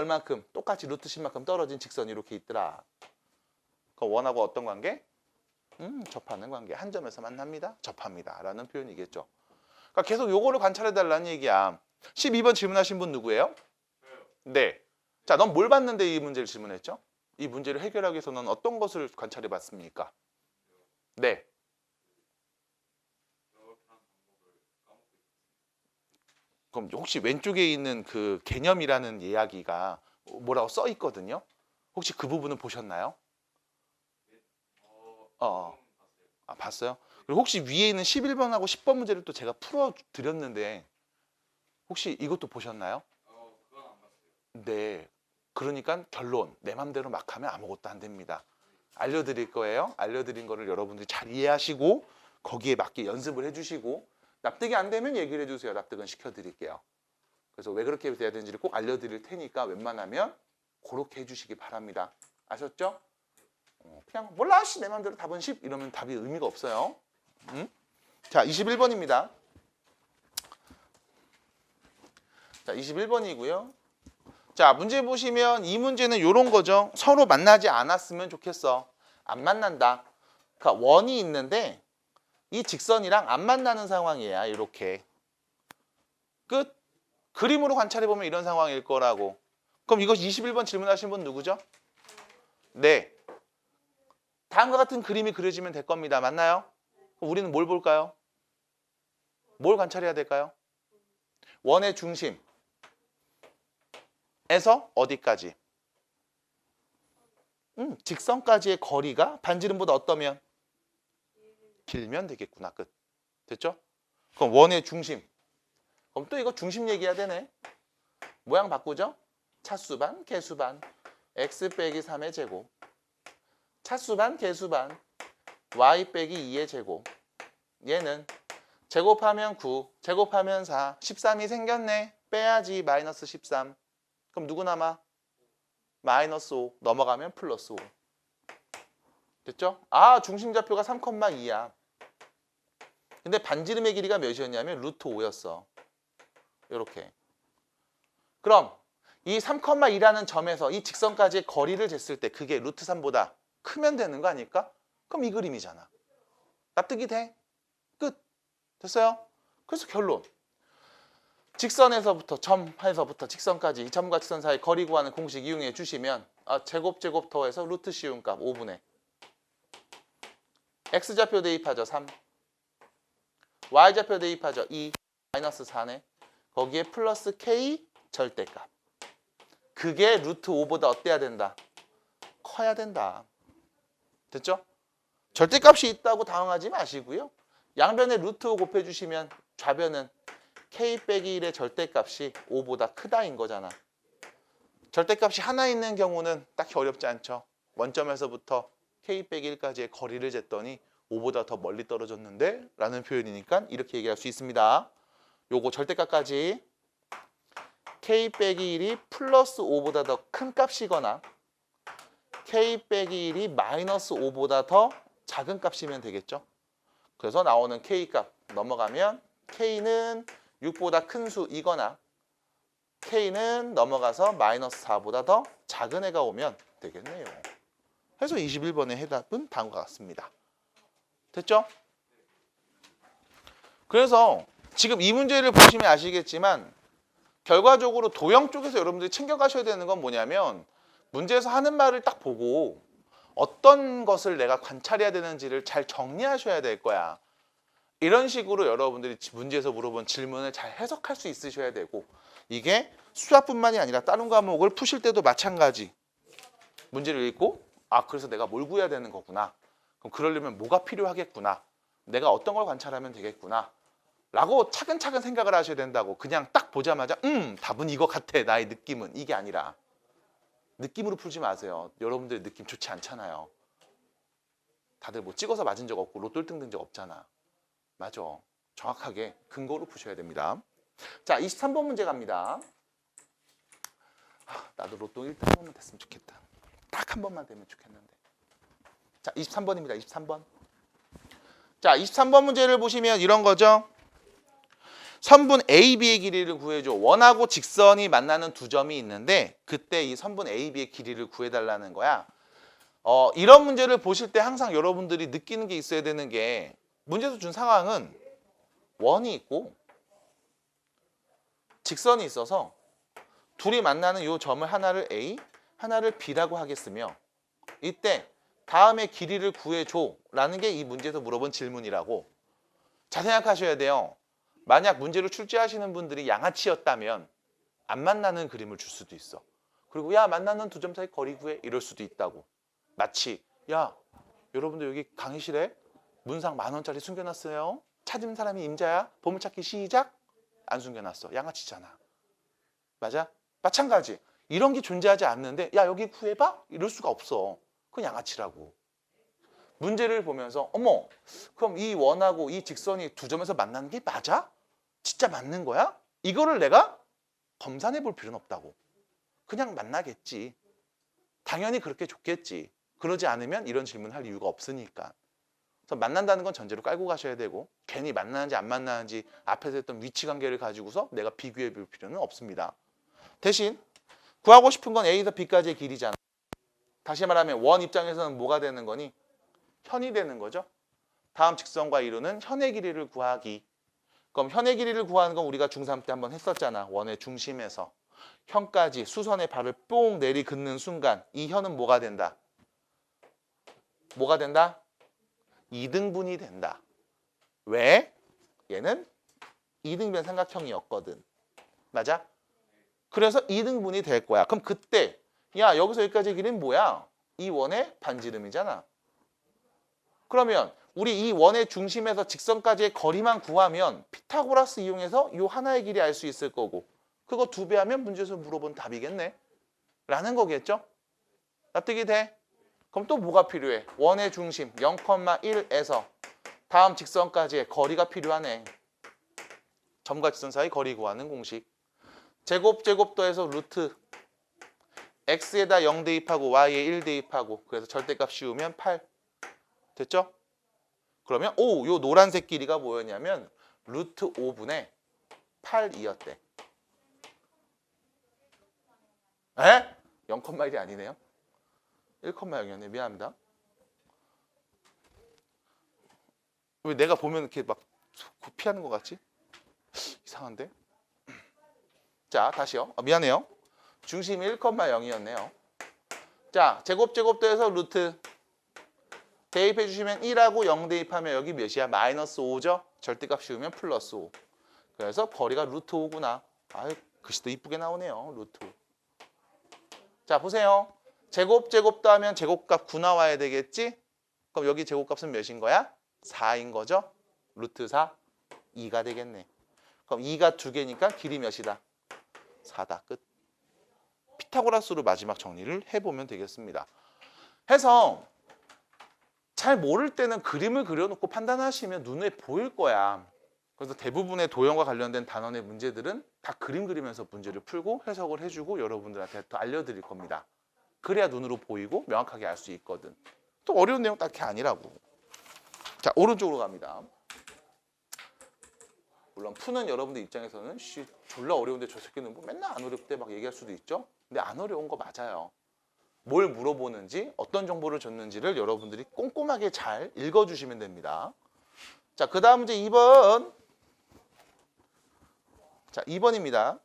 얼만큼? 똑같이 루트 10만큼 떨어진 직선이 이렇게 있더라. 그 원하고 어떤 관계? 접하는 관계. 한 점에서 만납니다. 접합니다. 라는 표현이겠죠. 그러니까 계속 요거를 관찰해달라는 얘기야. 12번 질문하신 분 누구예요? 네. 자, 넌 뭘 봤는데 이 문제를 질문했죠? 이 문제를 해결하기 위해서 넌 어떤 것을 관찰해 봤습니까? 네. 그럼 혹시 왼쪽에 있는 그 개념이라는 이야기가 뭐라고 써 있거든요? 혹시 그 부분은 보셨나요? 아, 봤어요? 그리고 혹시 위에 있는 11번하고 10번 문제를 또 제가 풀어 드렸는데 혹시 이것도 보셨나요? 네. 그러니까 결론, 내 맘대로 막 하면 아무것도 안 됩니다. 알려드릴 거예요. 알려드린 거를 여러분들이 잘 이해하시고 거기에 맞게 연습을 해주시고 납득이 안 되면 얘기를 해주세요. 납득은 시켜드릴게요. 그래서 왜 그렇게 돼야 되는지를 꼭 알려드릴 테니까 웬만하면 그렇게 해주시기 바랍니다. 아셨죠? 그냥 몰라 씨 내 맘대로 답은 10 이러면 답이 의미가 없어요. 자, 21번입니다. 자, 21번이고요. 자, 문제 보시면 이 문제는 이런 거죠. 서로 만나지 않았으면 좋겠어. 안 만난다. 그러니까 원이 있는데 이 직선이랑 안 만나는 상황이야. 이렇게. 끝. 그림으로 관찰해 보면 이런 상황일 거라고. 그럼 이거 21번 질문하신 분 누구죠? 네. 다음과 같은 그림이 그려지면 될 겁니다. 맞나요? 그럼 우리는 뭘 볼까요? 뭘 관찰해야 될까요? 원의 중심에서 어디까지? 직선까지의 거리가 반지름보다 어떠면? 길면 되겠구나. 끝. 됐죠? 그럼 원의 중심. 그럼 또 이거 중심 얘기해야 되네. 모양 바꾸죠? 차수반, 개수반, x 빼기 3의 제곱. 차수반, 개수반, y 빼기 2의 제곱. 얘는 제곱하면 9, 제곱하면 4, 13이 생겼네. 빼야지 마이너스 13. 그럼 누구 남아? 마이너스 5 넘어가면 플러스 5. 됐죠? 아, 중심좌표가 3,2야. 근데 반지름의 길이가 몇이었냐면 루트 5였어. 이렇게. 그럼 이 3,2라는 점에서 이 직선까지의 거리를 쟀을 때 그게 루트 3보다 크면 되는 거 아닐까? 그럼 이 그림이잖아. 납득이 돼? 끝. 됐어요? 그래서 결론. 직선에서부터 점에서부터 직선까지 이 점과 직선 사이 거리 구하는 공식 이용해 주시면 제곱 더해서 루트 씌운 값 5분의 x좌표 대입하죠. 3. y좌표 대입하죠. 2. 마이너스 4네. 거기에 플러스 k 절대값. 그게 루트 5보다 어때야 된다? 커야 된다. 됐죠? 절대값이 있다고 당황하지 마시고요. 양변에 루트 5 곱해주시면 좌변은 k 빼기 1의 절대값이 5보다 크다인 거잖아. 절대값이 하나 있는 경우는 딱히 어렵지 않죠. 원점에서부터 k 빼기 1까지의 거리를 쟀더니 5보다 더 멀리 떨어졌는데 라는 표현이니까 이렇게 얘기할 수 있습니다. 요거 절대값까지 k 빼기 1이 플러스 5보다 더 큰 값이거나 k 빼기 1이 마이너스 5보다 더 작은 값이면 되겠죠. 그래서 나오는 k 값 넘어가면 k는 6보다 큰 수이거나 k는 넘어가서 마이너스 4보다 더 작은 애가 오면 되겠네요. 그래서 21번의 해답은 다음과 같습니다. 됐죠? 그래서 지금 이 문제를 보시면 아시겠지만 결과적으로 도형 쪽에서 여러분들이 챙겨가셔야 되는 건 뭐냐면 문제에서 하는 말을 딱 보고 어떤 것을 내가 관찰해야 되는지를 잘 정리하셔야 될 거야. 이런 식으로 여러분들이 문제에서 물어본 질문을 잘 해석할 수 있으셔야 되고 이게 수학뿐만이 아니라 다른 과목을 푸실 때도 마찬가지. 문제를 읽고 그래서 내가 뭘 구해야 되는 거구나. 그럼 그러려면 뭐가 필요하겠구나. 내가 어떤 걸 관찰하면 되겠구나. 라고 차근차근 생각을 하셔야 된다고. 그냥 딱 보자마자 답은 이거 같아. 나의 느낌은. 이게 아니라 느낌으로 풀지 마세요. 여러분들의 느낌 좋지 않잖아요. 다들 뭐 찍어서 맞은 적 없고 로또 1등 된 적 없잖아. 맞아. 정확하게 근거로 푸셔야 됩니다. 자, 23번 문제 갑니다. 나도 로또 1등 한 번만 됐으면 좋겠다. 딱 한 번만 되면 좋겠는데. 자, 23번입니다. 23번. 자, 23번 문제를 보시면 이런 거죠. 선분 AB의 길이를 구해줘. 원하고 직선이 만나는 두 점이 있는데 그때 이 선분 AB의 길이를 구해달라는 거야. 이런 문제를 보실 때 항상 여러분들이 느끼는 게 있어야 되는 게 문제에서 준 상황은 원이 있고 직선이 있어서 둘이 만나는 이 점을 하나를 A, 하나를 B라고 하겠으며 이때 다음에 길이를 구해줘 라는 게 이 문제에서 물어본 질문이라고. 잘 생각하셔야 돼요. 만약 문제로 출제하시는 분들이 양아치였다면 안 만나는 그림을 줄 수도 있어. 그리고 야 만나는 두 점 사이 거리 구해 이럴 수도 있다고. 마치 야 여러분들 여기 강의실에 문상 10,000원짜리 숨겨놨어요. 찾은 사람이 임자야. 보물찾기 시작. 안 숨겨놨어. 양아치잖아. 맞아? 마찬가지. 이런 게 존재하지 않는데 야 여기 구해봐? 이럴 수가 없어. 그건 양아치라고. 문제를 보면서 어머 그럼 이 원하고 이 직선이 두 점에서 만나는 게 맞아? 진짜 맞는 거야? 이거를 내가 검산해 볼 필요는 없다고. 그냥 만나겠지. 당연히 그렇게 좋겠지. 그러지 않으면 이런 질문할 이유가 없으니까. 그래서 만난다는 건 전제로 깔고 가셔야 되고 괜히 만나는지 안 만나는지 앞에서 했던 위치관계를 가지고서 내가 비교해 볼 필요는 없습니다. 대신 구하고 싶은 건 A에서 B까지의 길이잖아. 다시 말하면 원 입장에서는 뭐가 되는 거니? 현이 되는 거죠. 다음 직선과 이루는 현의 길이를 구하기. 그럼 현의 길이를 구하는 건 우리가 중3 때 한번 했었잖아. 원의 중심에서 현까지 수선의 발을 뽕 내리긋는 순간 이 현은 뭐가 된다? 뭐가 된다? 2등분이 된다. 왜? 얘는 2등변 삼각형이었거든. 맞아? 그래서 2등분이 될 거야. 그럼 그때 야 여기서 여기까지 길이는 뭐야? 이 원의 반지름이잖아. 그러면 우리 이 원의 중심에서 직선까지의 거리만 구하면 피타고라스 이용해서 이 하나의 길이 알 수 있을 거고 그거 2배 하면 문제에서 물어본 답이겠네. 라는 거겠죠? 납득이 돼? 그럼 또 뭐가 필요해? 원의 중심 0,1에서 다음 직선까지의 거리가 필요하네. 점과 직선 사이 거리 구하는 공식. 제곱 더해서 루트 x에다 0 대입하고 y에 1 대입하고 그래서 절대값 씌우면 8. 됐죠? 그러면 요 노란색 길이가 뭐였냐면 루트 5분의 8이었대. 에? 0,1이 아니네요. 1,0이었네. 미안합니다. 왜 내가 보면 이렇게 막 피하는 것 같지? 이상한데? 자, 다시요. 미안해요. 중심이 1,0이었네요. 자, 제곱제곱도에서 루트 대입해 주시면 1하고 0 대입하면 여기 몇이야? 마이너스 5죠? 절대값 씌우면 플러스 5. 그래서 거리가 루트 5구나. 아유, 글씨도 이쁘게 나오네요. 루트 5. 자, 보세요. 제곱제곱도 하면 제곱값 9 나와야 되겠지? 그럼 여기 제곱값은 몇인 거야? 4인 거죠? 루트 4, 2가 되겠네. 그럼 2가 2개니까 길이 몇이다? 4다. 끝. 피타고라스로 마지막 정리를 해보면 되겠습니다. 해서 잘 모를 때는 그림을 그려놓고 판단하시면 눈에 보일 거야. 그래서 대부분의 도형과 관련된 단원의 문제들은 다 그림 그리면서 문제를 풀고 해석을 해주고 여러분들한테 또 알려드릴 겁니다. 그래야 눈으로 보이고 명확하게 알 수 있거든. 또 어려운 내용 딱히 아니라고. 자, 오른쪽으로 갑니다. 물론 푸는 여러분들 입장에서는 졸라 어려운데 저 새끼는 뭐 맨날 안 어렵대 막 얘기할 수도 있죠. 근데 안 어려운 거 맞아요. 뭘 물어보는지 어떤 정보를 줬는지를 여러분들이 꼼꼼하게 잘 읽어주시면 됩니다. 자, 그 다음 문제 2번. 자, 2번입니다.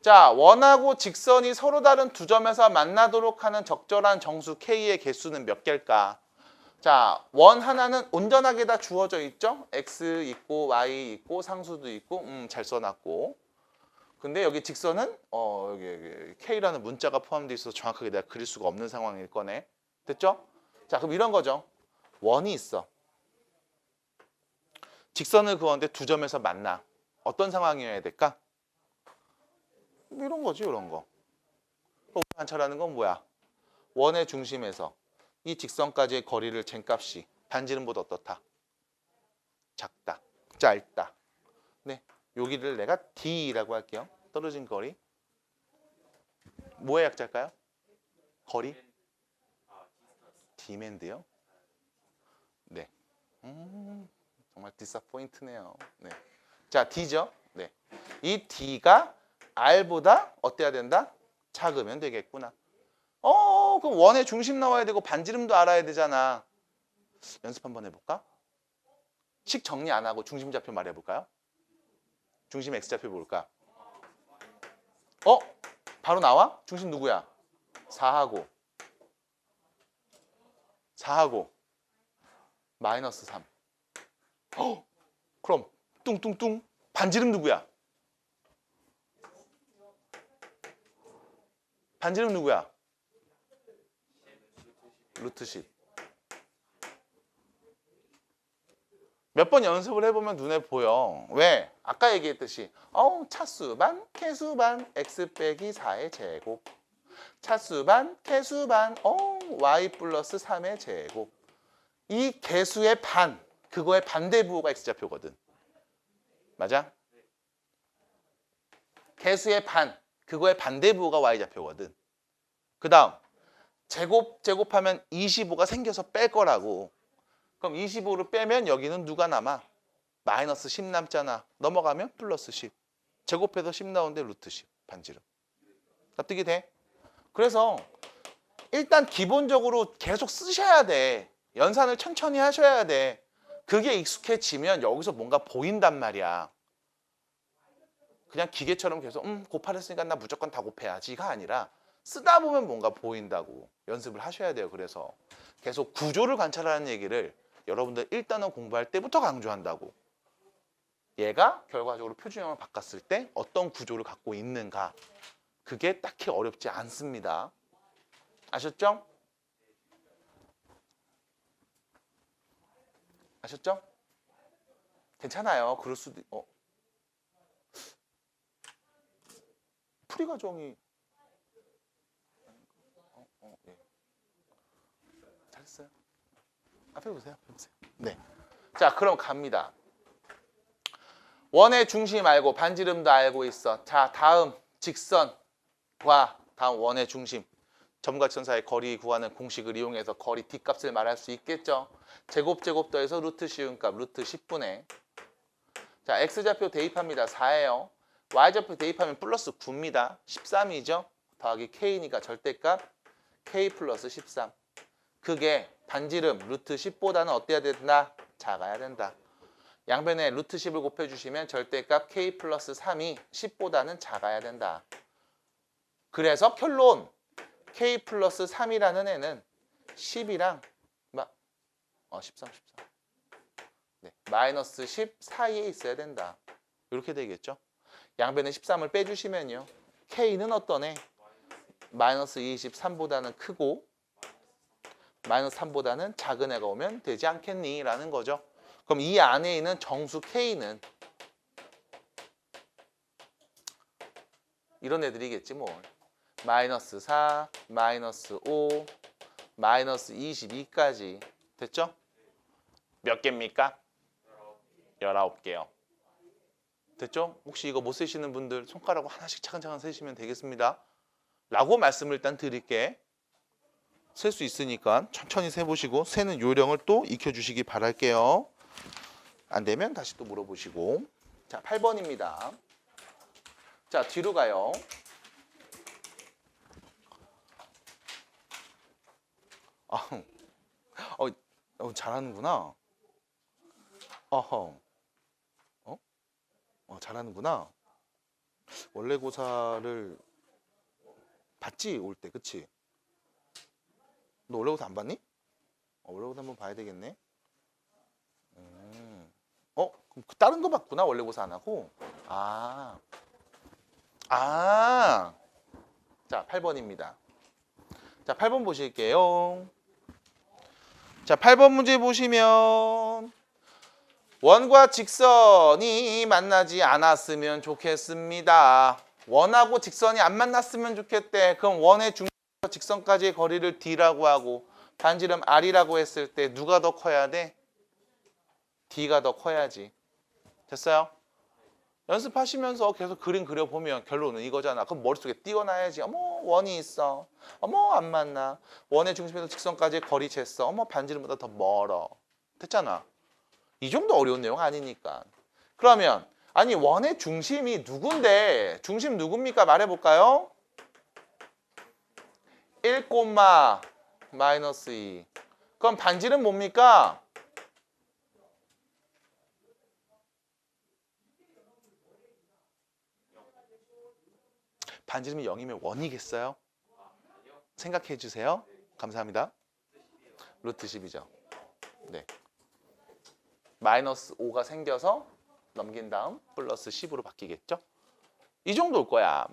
자, 원하고 직선이 서로 다른 두 점에서 만나도록 하는 적절한 정수 K의 개수는 몇 개일까? 자, 원 하나는 온전하게 다 주어져 있죠? X 있고 Y 있고 상수도 있고 잘 써놨고. 근데 여기 직선은 여기 K라는 문자가 포함되어 있어서 정확하게 내가 그릴 수가 없는 상황일 거네. 됐죠? 자, 그럼 이런 거죠. 원이 있어. 직선을 그었는데 두 점에서 만나. 어떤 상황이어야 될까? 이런 거지, 이런 거. 관찰하는 건 뭐야? 원의 중심에서 이 직선까지의 거리를 잰 값이 반지름보다 어떻다? 작다, 짧다. 네, 여기를 내가 D라고 할게요. 떨어진 거리. 뭐의 약자일까요? 거리? D맨드요? 네. 정말 디서포인트네요. 네. 자, D죠? 네. 이 D가 R보다 어때야 된다? 작으면 되겠구나. 그럼 원의 중심 나와야 되고 반지름도 알아야 되잖아. 연습 한번 해볼까? 식 정리 안 하고 중심좌표 말해볼까요? 중심 X좌표 볼까? 바로 나와? 중심 누구야? 4하고 마이너스 3. 그럼 뚱뚱뚱 반지름 누구야? 반지름 누구야? 루트 10. 몇 번 연습을 해보면 눈에 보여. 왜? 아까 얘기했듯이 차수반, 개수반, x 빼기 4의 제곱. 차수반, 개수반, y 플러스 3의 제곱. 이 개수의 반, 그거의 반대부호가 x좌표거든. 맞아? 개수의 반, 그거의 반대부호가 y좌표거든. 그 다음 제곱하면 25가 생겨서 뺄 거라고. 그럼 25를 빼면 여기는 누가 남아? 마이너스 10 남잖아. 넘어가면 플러스 10. 제곱해서 10 나오는데 루트 10 반지름. 납득이 돼? 그래서 일단 기본적으로 계속 쓰셔야 돼. 연산을 천천히 하셔야 돼. 그게 익숙해지면 여기서 뭔가 보인단 말이야. 그냥 기계처럼 계속 곱하랬으니까 나 무조건 다 곱해야지가 아니라 쓰다 보면 뭔가 보인다고. 연습을 하셔야 돼요. 그래서 계속 구조를 관찰하는 얘기를 여러분들 일단은 공부할 때부터 강조한다고. 얘가 결과적으로 표준형을 바꿨을 때 어떤 구조를 갖고 있는가. 그게 딱히 어렵지 않습니다. 아셨죠? 아셨죠? 괜찮아요. 그럴 수도 풀이 과정이 예. 잘했어요. 앞에 보세요. 네. 자, 그럼 갑니다. 원의 중심 알고 반지름도 알고 있어. 자, 다음 직선과 다음 원의 중심 점과 직선 사이의 거리 구하는 공식을 이용해서 거리 D값을 말할 수 있겠죠. 제곱 더해서 루트 씌운값 루트 10분의 자, X좌표 대입합니다. 4예요. Y좌표 대입하면 플러스 9입니다. 13이죠. 더하기 K니까 절대값 K 플러스 13. 그게 반지름 루트 10보다는 어때야 된다? 작아야 된다. 양변에 루트 10을 곱해주시면 절대값 k 플러스 3이 10보다는 작아야 된다. 그래서 결론 k 플러스 3이라는 애는 10이랑 13. 네, 마이너스 10 사이에 있어야 된다. 이렇게 되겠죠. 양변에 13을 빼주시면요. k는 어떤 애? 마이너스 23보다는 크고 마이너스 3보다는 작은 애가 오면 되지 않겠니? 라는 거죠. 그럼 이 안에 있는 정수 k는 이런 애들이겠지 뭐. 마이너스 4, 마이너스 5, 마이너스 22까지 됐죠? 몇 개입니까? 19개요. 됐죠? 혹시 이거 못 세시는 분들 손가락으로 하나씩 차근차근 세시면 되겠습니다. 라고 말씀을 일단 드릴게. 셀 수 있으니까 천천히 세보시고 세는 요령을 또 익혀주시기 바랄게요. 안 되면 다시 또 물어보시고. 자, 8번입니다. 자, 뒤로 가요. 잘하는구나. 잘하는구나. 원래고사를 봤지? 올 때, 그치? 너 원래고사 안 봤니? 원래고사 한번 봐야 되겠네. 그럼 다른 거 봤구나. 원래고사 안 하고. 자, 8번입니다. 자, 8번 보실게요. 자, 8번 문제 보시면 원과 직선이 만나지 않았으면 좋겠습니다. 원하고 직선이 안 만났으면 좋겠대. 그럼 원의 중심부터 직선까지의 거리를 D라고 하고 반지름 R이라고 했을 때 누가 더 커야 돼? D가 더 커야지. 됐어요? 연습하시면서 계속 그림 그려보면 결론은 이거잖아. 그럼 머릿속에 띄워놔야지. 어머 원이 있어. 어머 안 만나. 원의 중심에서 직선까지의 거리 쟀어. 어머 반지름보다 더 멀어. 됐잖아. 이 정도 어려운 내용 아니니까. 그러면 아니 원의 중심이 누군데? 중심 누굽니까? 말해볼까요? 1, 마이너스 2. 그럼 반지름 뭡니까? 반지름이 0이면 원이겠어요? 생각해 주세요. 감사합니다. 루트 10이죠. 네. 마이너스 5가 생겨서 넘긴 다음 플러스 10으로 바뀌겠죠? 이 정도일 거야.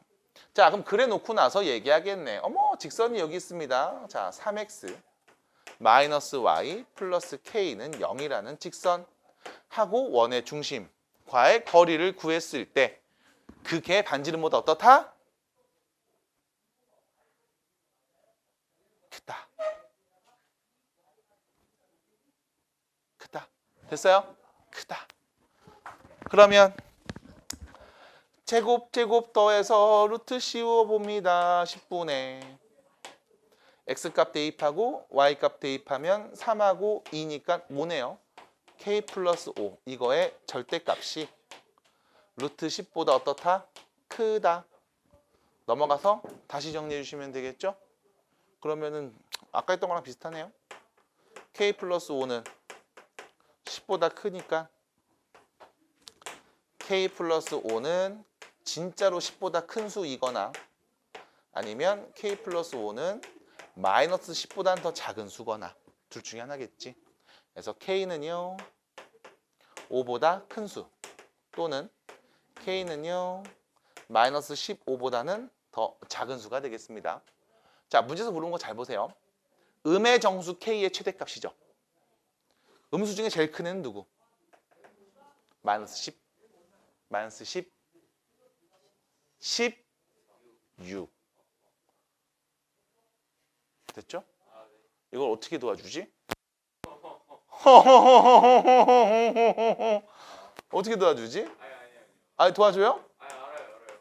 자, 그럼 그래 놓고 나서 얘기하겠네. 어머, 직선이 여기 있습니다. 자, 3x 마이너스 y 플러스 k는 0이라는 직선 하고 원의 중심과의 거리를 구했을 때 그게 반지름보다 어떻다? 크다. 크다. 됐어요? 크다. 그러면 제곱 더해서 루트 씌워봅니다. 10분의 x값 대입하고 y값 대입하면 3하고 2니까 뭐네요? k 플러스 5 이거의 절대값이 루트 10보다 어떻다? 크다. 넘어가서 다시 정리해 주시면 되겠죠? 그러면은 아까 했던 거랑 비슷하네요. k 플러스 5는 10보다 크니까 k 플러스 5는 진짜로 10보다 큰 수이거나 아니면 k 플러스 5는 마이너스 10보다는 더 작은 수거나 둘 중에 하나겠지. 그래서 k는요 5보다 큰 수 또는 k는요 마이너스 15보다는 더 작은 수가 되겠습니다. 자, 문제에서 물은 거 잘 보세요. 음의 정수 k의 최대값이죠. 음수 중에 제일 큰 애는 누구? 마이너스 10, 마이너스 10, 16. 됐죠? 이걸 어떻게 도와주지? 어떻게 도와주지? 도와줘요?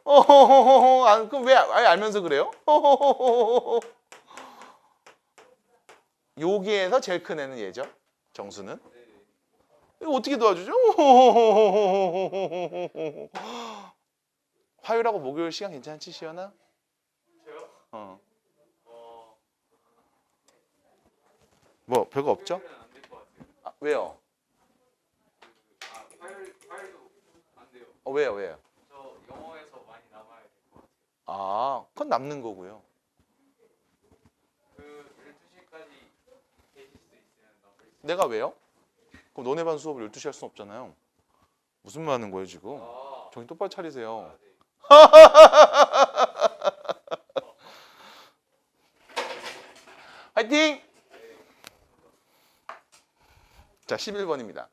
그럼 왜 아예 알면서 그래요? 여기에서 제일 큰 애는 얘죠. 정수는. 이거 어떻게 도와주죠? 화요일하고 목요일 시간 괜찮지, 시연아? 저요? 뭐 별거 없죠? 왜요? 왜요? 왜요? 저 영어에서 많이 남아야 될 것 같아요. 아, 그건 남는 거고요. 그 12시까지 계실 수 있으면 남을 수 내가 왜요? 그럼 너네 반 수업을 12시 할 순 없잖아요. 무슨 말 하는 거예요 지금? 아, 정신 똑바로 차리세요. 네. 화이팅! 자, 11번입니다.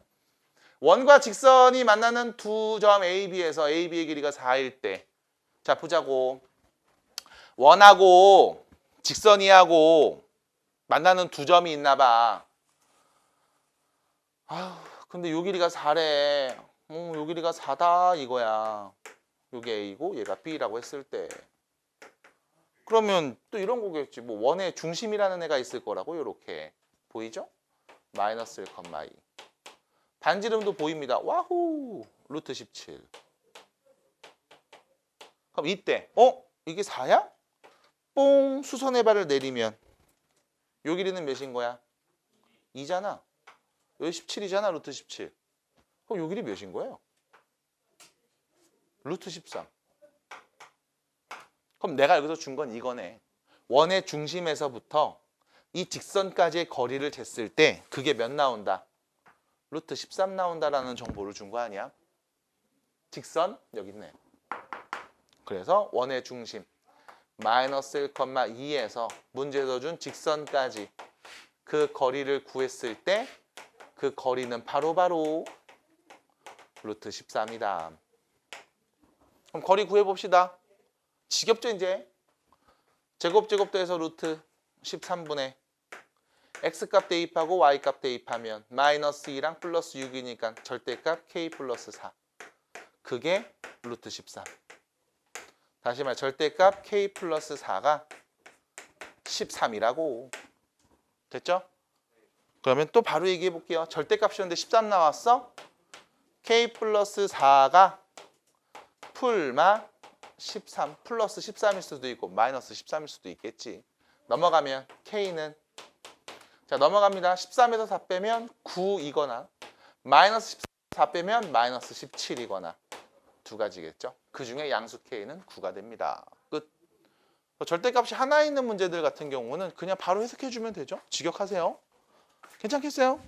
원과 직선이 만나는 두 점 A, B에서 A, B의 길이가 4일 때. 자, 보자고. 원하고 직선이하고 만나는 두 점이 있나 봐. 아휴, 근데 요 길이가 4래. 요 길이가 4다 이거야. 요게 A고 얘가 B라고 했을 때. 그러면 또 이런 거겠지. 뭐 원의 중심이라는 애가 있을 거라고 요렇게. 보이죠? 마이너스 1,2. 반지름도 보입니다. 와후! 루트 17. 그럼 이때 이게 4야? 뽕! 수선의 발을 내리면 요 길이는 몇인 거야? 2잖아. 여기 17이잖아. 루트 17. 그럼 요 길이 몇인 거예요? 루트 13. 그럼 내가 여기서 준 건 이거네. 원의 중심에서부터 이 직선까지의 거리를 쟀을 때 그게 몇 나온다? 루트 13 나온다라는 정보를 준 거 아니야? 직선 여기 있네. 그래서 원의 중심 마이너스 1,2에서 문제에서 준 직선까지 그 거리를 구했을 때 그 거리는 바로 루트 13이다. 그럼 거리 구해봅시다. 지겹죠 이제? 제곱제곱도에서 루트 13분의 x값 대입하고 y값 대입하면 마이너스 2랑 플러스 6이니까 절대값 k 플러스 4. 그게 루트 13. 다시 말해 절대값 k 플러스 4가 13이라고. 됐죠? 그러면 또 바로 얘기해 볼게요. 절대값이었는데 13 나왔어? k 플러스 4가 풀마 13 플러스 13일 수도 있고 마이너스 13일 수도 있겠지. 넘어가면 k는 자 넘어갑니다. 13에서 4 빼면 9이거나 마이너스 14 빼면 마이너스 17이거나 두 가지겠죠. 그 중에 양수 k는 9가 됩니다. 끝. 절대값이 하나 있는 문제들 같은 경우는 그냥 바로 해석해 주면 되죠. 직역하세요. 괜찮겠어요?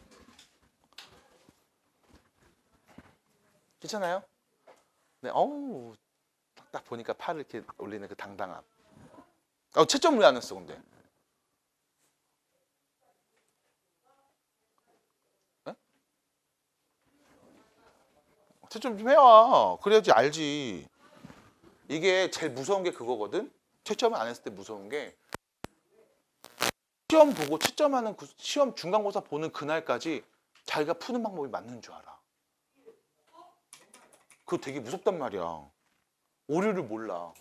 괜찮아요? 네, 어우 딱 보니까 팔을 이렇게 올리는 그 당당함. 채점 왜 안 했어 근데? 네? 채점 좀 해와. 그래야지 알지. 이게 제일 무서운 게 그거거든. 채점을 안 했을 때 무서운 게 시험 보고 채점하는 시험 중간고사 보는 그날까지 자기가 푸는 방법이 맞는 줄 알아. 그거 되게 무섭단 말이야. 오류를 몰라.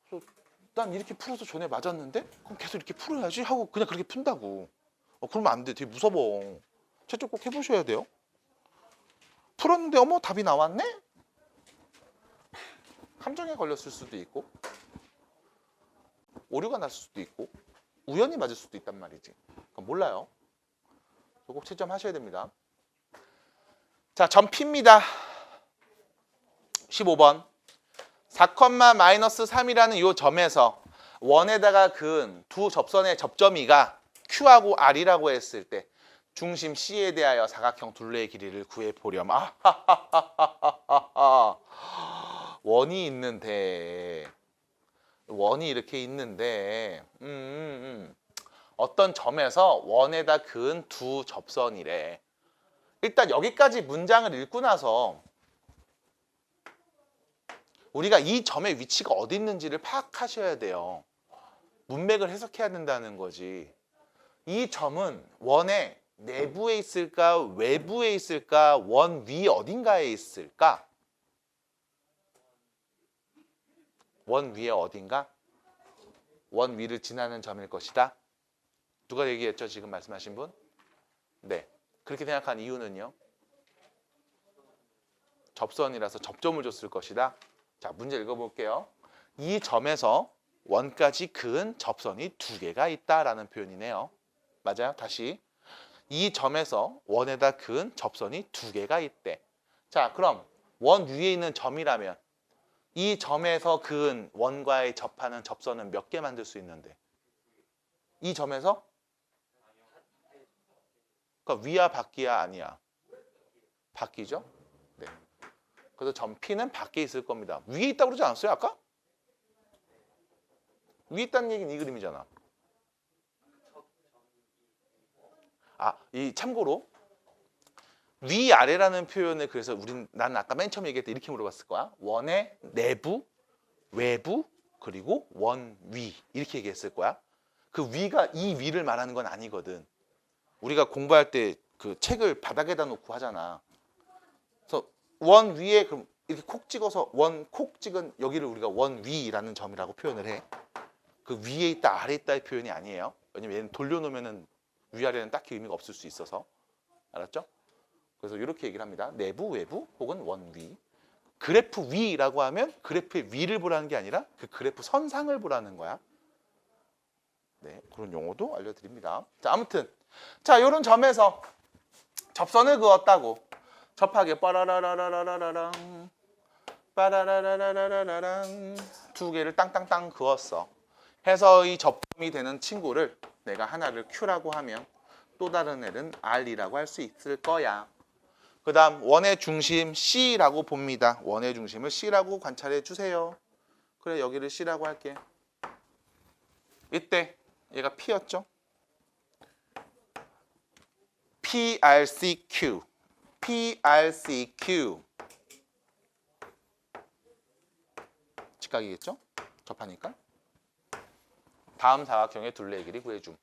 그래서 난 이렇게 풀어서 전에 맞았는데 그럼 계속 이렇게 풀어야지 하고 그냥 그렇게 푼다고. 그러면 안 돼. 되게 무서워. 채점 꼭 해보셔야 돼요. 풀었는데 어머 답이 나왔네? 함정에 걸렸을 수도 있고 오류가 났을 수도 있고 우연히 맞을 수도 있단 말이지. 그럼 몰라요. 꼭 채점하셔야 됩니다. 자, 점 P입니다. 15번 4,-3이라는 이 점에서 원에다가 그은 두 접선의 접점이가 Q하고 R이라고 했을 때 중심 C에 대하여 사각형 둘레의 길이를 구해보렴. 원이 있는데 원이 이렇게 있는데 어떤 점에서 원에다 그은 두 접선이래. 일단 여기까지 문장을 읽고 나서 우리가 이 점의 위치가 어디 있는지를 파악하셔야 돼요. 문맥을 해석해야 된다는 거지. 이 점은 원의 내부에 있을까 외부에 있을까 원 위 어딘가에 있을까? 원 위에 어딘가? 원 위를 지나는 점일 것이다. 누가 얘기했죠? 지금 말씀하신 분? 네. 그렇게 생각한 이유는요? 접선이라서 접점을 줬을 것이다. 자, 문제 읽어볼게요. 이 점에서 원까지 그은 접선이 두 개가 있다라는 표현이네요. 맞아요? 다시. 이 점에서 원에다 그은 접선이 두 개가 있대. 자, 그럼 원 위에 있는 점이라면 이 점에서 그은 원과의 접하는 접선은 몇 개 만들 수 있는데 이 점에서 그러니까 위야 밖이야 아니야? 밖이죠? 네. 그래서 점 P는 밖에 있을 겁니다. 위에 있다고 그러지 않았어요 아까? 위에 있다는 얘기는 이 그림이잖아. 아, 이 참고로 위아래라는 표현을 그래서 난 아까 맨 처음에 얘기할 때 이렇게 물어봤을 거야. 원의 내부, 외부, 그리고 원 위 이렇게 얘기했을 거야. 그 위가 이 위를 말하는 건 아니거든. 우리가 공부할 때 그 책을 바닥에다 놓고 하잖아. 그래서 원 위에 그럼 이렇게 콕 찍어서 원 콕 찍은 여기를 우리가 원 위라는 점이라고 표현을 해. 그 위에 있다 아래에 있다의 표현이 아니에요. 왜냐면 얘는 돌려놓으면은 위아래는 딱히 의미가 없을 수 있어서. 알았죠? 그래서 이렇게 얘기를 합니다. 내부, 외부 혹은 원위. 그래프 위라고 하면 그래프의 위를 보라는 게 아니라 그 그래프 선상을 보라는 거야. 네, 그런 용어도 알려드립니다. 자, 아무튼 자, 이런 점에서 접선을 그었다고. 접하게 빠라라라라라라랑 빠라라라라라라랑 두 개를 땅땅땅 그었어. 해서 이 접점이 되는 친구를 내가 하나를 Q라고 하면 또 다른 애는 R이라고 할 수 있을 거야. 그 다음 원의 중심 C라고 봅니다. 원의 중심을 C라고 관찰해 주세요. 그래 여기를 C라고 할게. 이때 얘가 P였죠. PRCQ PRCQ 직각이겠죠? 접하니까. 다음 사각형의 둘레의 길이 구해줌.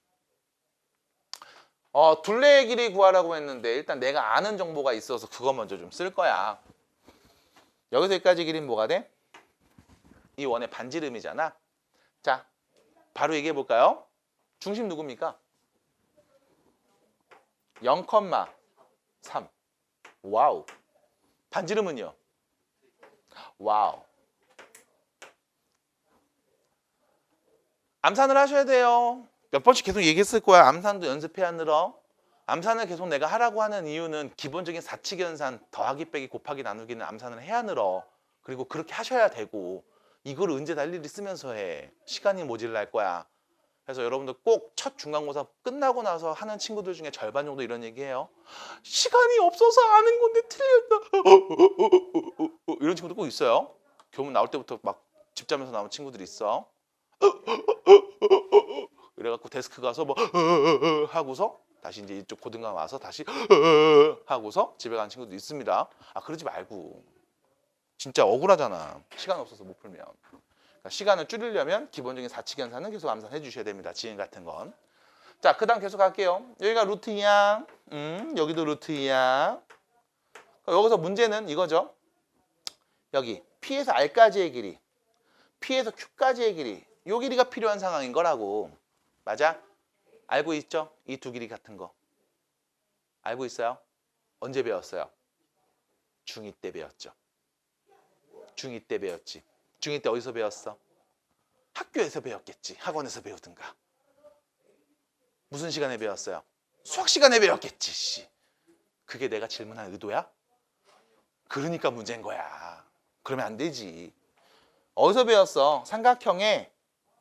둘레의 길이 구하라고 했는데 일단 내가 아는 정보가 있어서 그거 먼저 좀 쓸 거야. 여기서 여기까지 길이는 뭐가 돼? 이 원의 반지름이잖아. 자, 바로 얘기해 볼까요? 중심 누굽니까? 0,3. 와우. 반지름은요? 와우. 암산을 하셔야 돼요. 몇 번씩 계속 얘기했을 거야. 암산도 연습해야 늘어. 암산을 계속 내가 하라고 하는 이유는 기본적인 사칙연산 더하기 빼기 곱하기 나누기는 암산을 해야 늘어. 그리고 그렇게 하셔야 되고 이걸 언제 다 일일이 쓰면서 해. 시간이 모질랄 거야. 그래서 여러분들 꼭 첫 중간고사 끝나고 나서 하는 친구들 중에 절반 정도 이런 얘기해요. 시간이 없어서 아는 건데 틀렸다. 이런 친구들 꼭 있어요. 교문 나올 때부터 막 집자면서 나온 친구들이 있어. 그래갖고 데스크 가서 뭐 하고서 다시 이제 이쪽 고등강 와서 다시 하고서 집에 간 친구도 있습니다. 아 그러지 말고 진짜 억울하잖아. 시간 없어서 못 풀면. 그러니까 시간을 줄이려면 기본적인 사칙연산은 계속 암산해 주셔야 됩니다. 지금 같은 건. 자, 그 다음 계속 갈게요. 여기가 루트 2야. 여기도 루트 2야. 여기서 문제는 이거죠. 여기 P에서 R까지의 길이, P에서 Q까지의 길이, 요 길이가 필요한 상황인 거라고. 맞아? 알고 있죠? 이 두 길이 같은 거. 알고 있어요? 언제 배웠어요? 중2 때 배웠죠. 중2 때 배웠지. 중2 때 어디서 배웠어? 학교에서 배웠겠지. 학원에서 배우든가. 무슨 시간에 배웠어요? 수학 시간에 배웠겠지. 씨. 그게 내가 질문한 의도야? 그러니까 문제인 거야. 그러면 안 되지. 어디서 배웠어? 삼각형의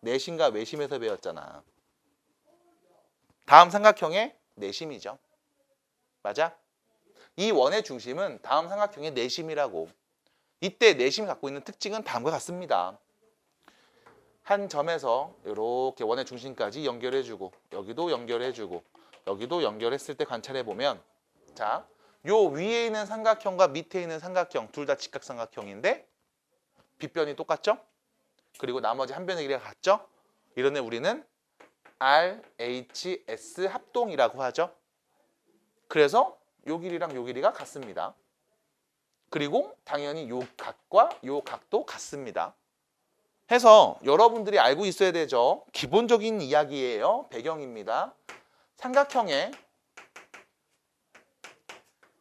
내심과 외심에서 배웠잖아. 다음 삼각형의 내심이죠. 맞아? 이 원의 중심은 다음 삼각형의 내심이라고. 이때 내심이 갖고 있는 특징은 다음과 같습니다. 한 점에서 이렇게 원의 중심까지 연결해주고 여기도 연결해주고 여기도 연결했을 때 관찰해보면 자, 요 위에 있는 삼각형과 밑에 있는 삼각형 둘 다 직각삼각형인데 빗변이 똑같죠? 그리고 나머지 한 변의 길이가 같죠? 이런 애 우리는 RHS 합동이라고 하죠. 그래서 요 길이랑 요 길이가 같습니다. 그리고 당연히 요 각과 요 각도 같습니다. 해서 여러분들이 알고 있어야 되죠. 기본적인 이야기예요. 배경입니다. 삼각형의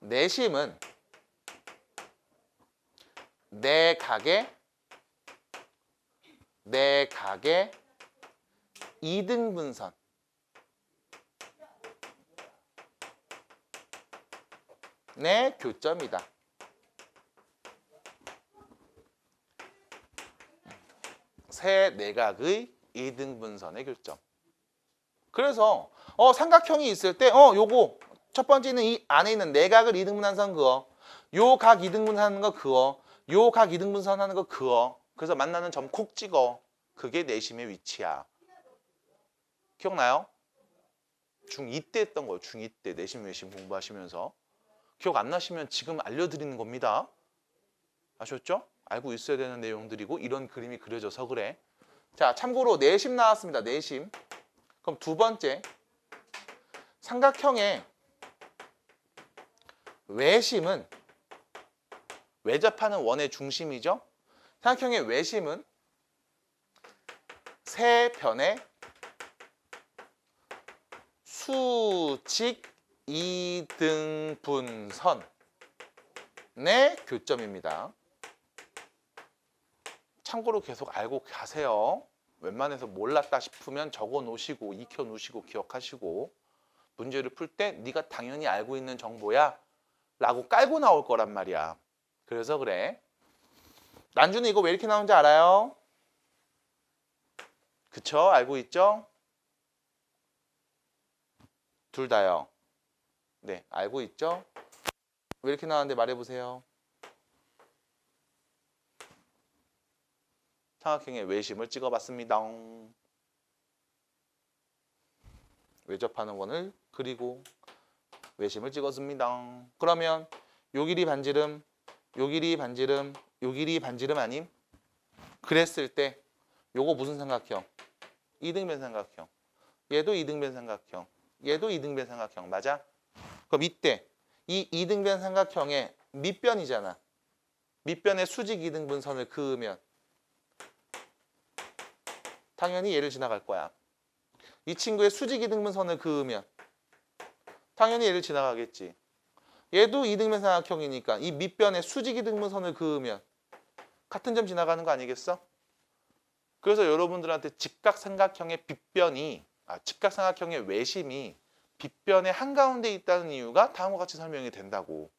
내심은 내 각의 2등분선 내 교점이다. 세 내각의 이등분선의 교점. 그래서 삼각형이 있을 때 요거 첫 번째는 이 안에 있는 내각을 이등분한 선 그어. 요 각 이등분하는 거 그어. 요 각 이등분선하는 거 그어. 그래서 만나는 점 콕 찍어. 그게 내심의 위치야. 기억나요? 중2 때 했던 거예요. 중2 때 내심 외심 공부하시면서. 기억 안 나시면 지금 알려드리는 겁니다. 아셨죠? 알고 있어야 되는 내용들이고 이런 그림이 그려져서 그래. 자, 참고로 내심 나왔습니다. 내심. 그럼 두 번째, 삼각형의 외심은 외접하는 원의 중심이죠. 삼각형의 외심은 세 변의 수직 이등분선의 교점입니다. 참고로 계속 알고 가세요. 웬만해서 몰랐다 싶으면 적어 놓으시고 익혀 놓으시고 기억하시고 문제를 풀 때 네가 당연히 알고 있는 정보야 라고 깔고 나올 거란 말이야. 그래서 그래. 난주는 이거 왜 이렇게 나오는지 알아요? 그쵸? 알고 있죠? 둘 다요. 네, 알고 있죠? 왜 이렇게 나왔는데 말해보세요. 삼각형의 외심을 찍어봤습니다. 외접하는 원을 그리고 외심을 찍었습니다. 그러면 요 길이 반지름, 요 길이 반지름, 요 길이 반지름 아님? 그랬을 때 요거 무슨 삼각형? 이등변 삼각형. 얘도 이등변 삼각형. 얘도 이등변 삼각형. 맞아? 그럼 이때 이 이등변 삼각형의 밑변이잖아. 밑변에 수직 이등분선을 그으면 당연히 얘를 지나갈 거야. 이 친구의 수직 이등분선을 그으면 당연히 얘를 지나가겠지. 얘도 이등변 삼각형이니까 이 밑변에 수직 이등분선을 그으면 같은 점 지나가는 거 아니겠어? 그래서 여러분들한테 직각삼각형의 빗변이 직각삼각형의 외심이 빗변의 한가운데 있다는 이유가 다음과 같이 설명이 된다고.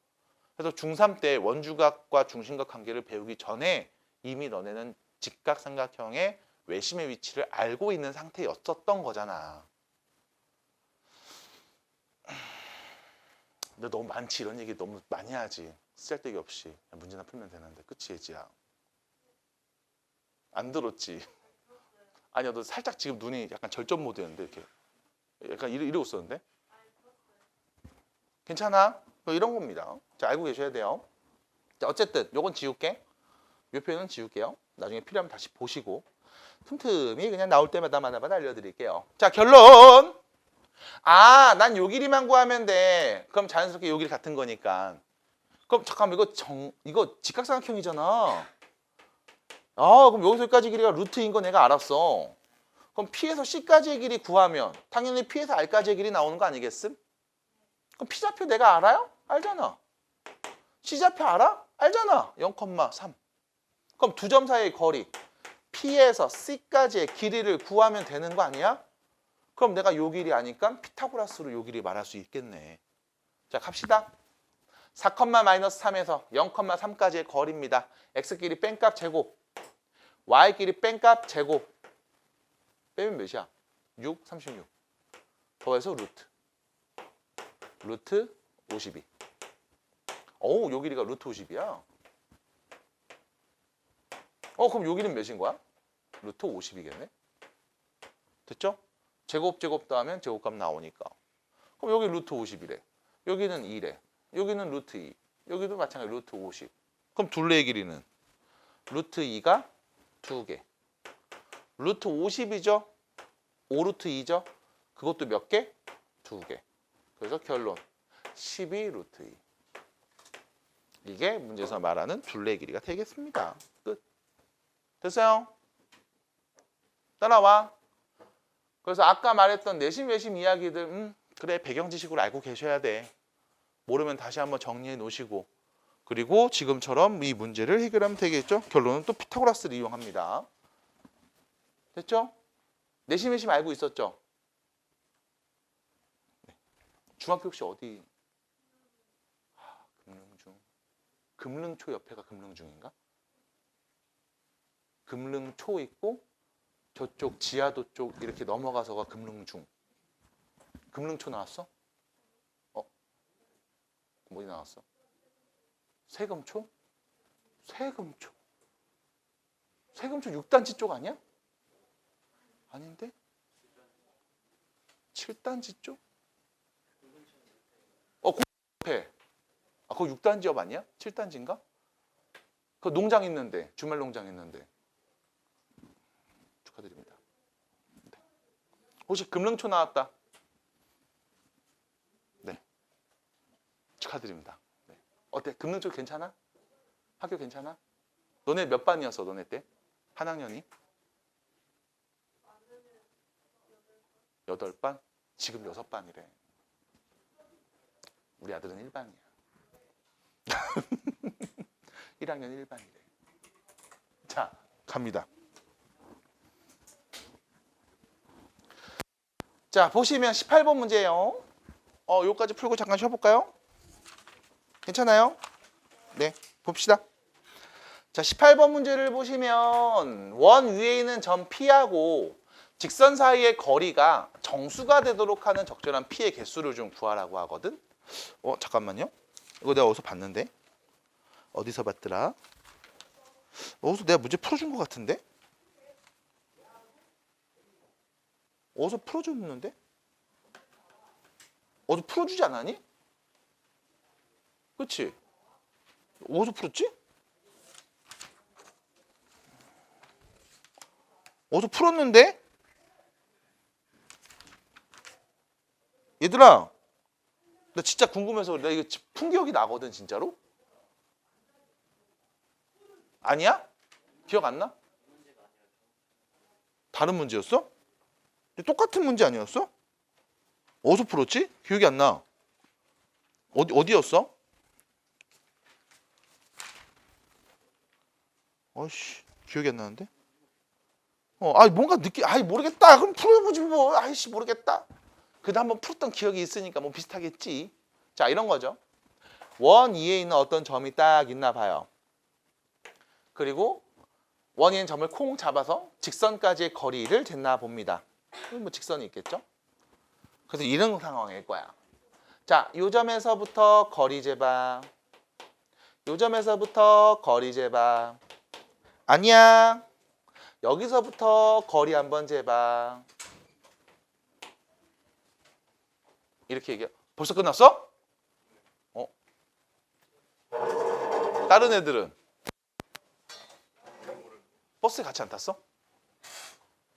그래서 중3 때 원주각과 중심각 관계를 배우기 전에 이미 너네는 직각삼각형의 외심의 위치를 알고 있는 상태였었던 거잖아. 근데 너무 많지. 이런 얘기 너무 많이 하지. 쓸데기 없이. 문제나 풀면 되는데. 그치 예지야? 안 들었지? 아니야, 너 살짝 지금 눈이 약간 절전 모드였는데 이렇게 약간 이러고 있었는데? 괜찮아? 이런 겁니다. 자, 알고 계셔야 돼요. 자, 어쨌든 요건 지울게. 요 표현은 지울게요. 나중에 필요하면 다시 보시고 틈틈이 그냥 나올 때마다 알려드릴게요. 자, 결론! 난 요 길이만 구하면 돼. 그럼 자연스럽게 요 길이 같은 거니까. 그럼 잠깐만 이거 직각삼각형이잖아. 그럼 여기서 여기까지 길이가 루트인 거 내가 알았어. 그럼 P에서 C까지의 길이 구하면 당연히 P에서 R까지의 길이 나오는 거 아니겠음? 그럼 P좌표 내가 알아요? 알잖아. C좌표 알아? 알잖아. 0,3. 그럼 두 점 사이의 거리 P에서 C까지의 길이를 구하면 되는 거 아니야? 그럼 내가 요 길이 아니까 피타고라스로 요 길이 말할 수 있겠네. 자, 갑시다. 4,-3에서 0,3까지의 거리입니다. X끼리 뺀값 제곱, Y끼리 뺀값 제곱. 빼면 몇이야? 6, 36. 더해서 루트 52. 요 길이가 루트 50이야. 그럼 요 길이는 몇인 거야? 루트 50이겠네. 됐죠? 제곱 더하면 제곱값 나오니까. 그럼 여기 루트 50이래. 여기는 2래. 여기는 루트 2. 여기도 마찬가지 루트 50. 그럼 둘레의 길이는 루트 2가 2개. 루트 50이죠? 5루트 2죠? 그것도 몇 개? 2개. 그래서 결론 12 루트 2. 이게 문제에서 말하는 둘레의 길이가 되겠습니다. 끝. 됐어요? 따라와. 그래서 아까 말했던 내심 외심 이야기들 그래 배경 지식으로 알고 계셔야 돼. 모르면 다시 한번 정리해 놓으시고 그리고 지금처럼 이 문제를 해결하면 되겠죠? 결론은 또 피타고라스를 이용합니다. 됐죠? 내심 외심 알고 있었죠? 네. 중학교 혹시 어디? 금릉중. 금릉초 옆에가 금릉중인가? 금릉초 있고 저쪽 지하도 쪽 이렇게 넘어가서가 금릉중. 금릉초 나왔어? 뭐이 나왔어? 세금초? 세금초 6단지 쪽 아니야? 아닌데? 7단지 쪽? 앞에. 그거 6단지 옆 아니야? 7단지인가? 그 농장 있는데, 주말 농장 있는데. 축하드립니다. 네. 혹시 금릉초 나왔다? 네. 축하드립니다. 네. 어때? 금릉초 괜찮아? 학교 괜찮아? 너네 몇 반이었어, 너네 때? 한 학년이? 8반? 지금 6반이래. 우리 아들은 1반이야. 1학년 1반이래. 자, 갑니다. 자, 보시면 18번 문제예요. 요까지 풀고 잠깐 쉬어볼까요? 괜찮아요? 네, 봅시다. 자, 18번 문제를 보시면 원 위에 있는 점 P하고 직선 사이의 거리가 정수가 되도록 하는 적절한 P의 개수를 좀 구하라고 하거든. 잠깐만요. 이거 내가 어디서 봤는데? 어디서 봤더라? 어디서 내가 문제 풀어준 것 같은데? 어디서 풀어줬는데? 어디서 풀어주지 않았니? 그치? 어디서 풀었지? 어디서 풀었는데? 얘들아, 나 진짜 궁금해서 그래. 나 이거 푼 기억이 나거든, 진짜로? 아니야? 기억 안 나? 다른 문제였어? 똑같은 문제 아니었어? 어디서 풀었지? 기억이 안 나. 어디였어? 어이씨, 기억이 안 나는데? 뭔가 모르겠다. 그럼 풀어보지 뭐. 아이씨, 모르겠다. 그래도 한번 풀었던 기억이 있으니까 뭐 비슷하겠지. 자, 이런 거죠. 원 위에 있는 어떤 점이 딱 있나 봐요. 그리고 원 위에 있는 점을 콩 잡아서 직선까지의 거리를 쟀나 봅니다. 뭐 직선이 있겠죠? 그래서 이런 상황일 거야. 자, 요 점에서부터 거리 재봐. 요 점에서부터 거리 재봐. 아니야. 여기서부터 거리 한번 재봐. 이렇게 얘기해. 벌써 끝났어? 다른 애들은? 버스에 같이 안 탔어?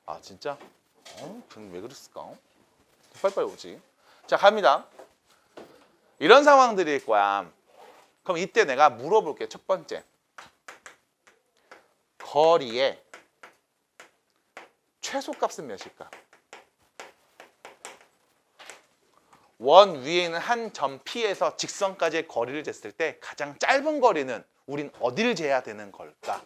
아, 진짜? 그럼 왜 그랬을까? 빨리빨리 오지. 자, 갑니다. 이런 상황들일 거야. 그럼 이때 내가 물어볼게. 첫 번째. 거리의 최소값은 몇일까? 원 위에 있는 한 점 P에서 직선까지의 거리를 쟀을 때 가장 짧은 거리는 우린 어디를 재야 되는 걸까?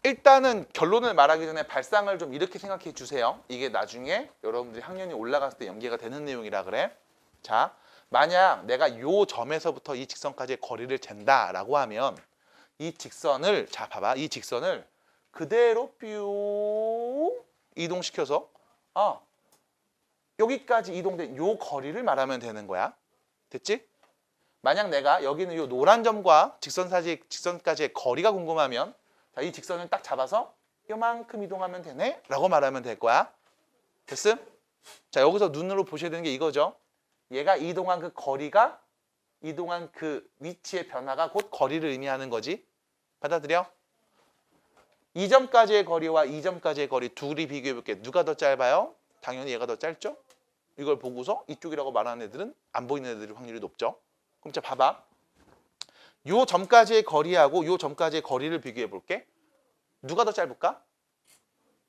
일단은 결론을 말하기 전에 발상을 좀 이렇게 생각해 주세요. 이게 나중에 여러분들이 학년이 올라갔을 때 연계가 되는 내용이라 그래. 자, 만약 내가 요 점에서부터 이 직선까지의 거리를 잰다라고 하면 이 직선을, 자 봐봐, 이 직선을 그대로 뾰 이동시켜서 여기까지 이동된 요 거리를 말하면 되는 거야. 됐지? 만약 내가 여기는 요 노란 점과 직선까지의 거리가 궁금하면 자, 이 직선을 딱 잡아서 요만큼 이동하면 되네? 라고 말하면 될 거야. 됐음? 자, 여기서 눈으로 보셔야 되는 게 이거죠. 얘가 이동한 그 거리가 이동한 그 위치의 변화가 곧 거리를 의미하는 거지. 받아들여? 이 점까지의 거리와 이 점까지의 거리 둘이 비교해 볼게. 누가 더 짧아요? 당연히 얘가 더 짧죠? 이걸 보고서 이쪽이라고 말하는 애들은 안 보이는 애들이 확률이 높죠. 그럼 자 봐봐. 요 점까지의 거리하고 요 점까지의 거리를 비교해 볼게. 누가 더 짧을까?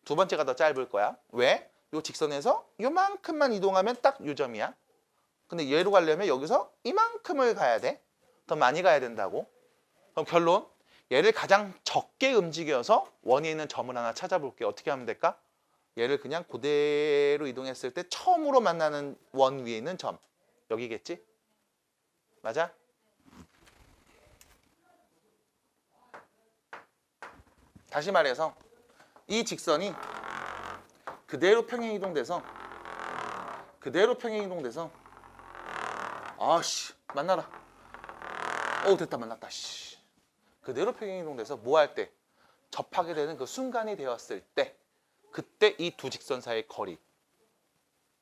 두 번째가 더 짧을 거야. 왜? 요 직선에서 요만큼만 이동하면 딱 요 점이야. 근데 얘로 가려면 여기서 이만큼을 가야 돼. 더 많이 가야 된다고. 그럼 결론. 얘를 가장 적게 움직여서 원에 있는 점을 하나 찾아볼게. 어떻게 하면 될까? 얘를 그냥 그대로 이동했을 때 처음으로 만나는 원 위에 있는 점. 여기겠지? 맞아? 다시 말해서 이 직선이 그대로 평행이동돼서 아씨 만나라. 됐다 만났다. 씨. 그대로 평행이동돼서 뭐 할 때? 접하게 되는 그 순간이 되었을 때 그때 이 두 직선 사이의 거리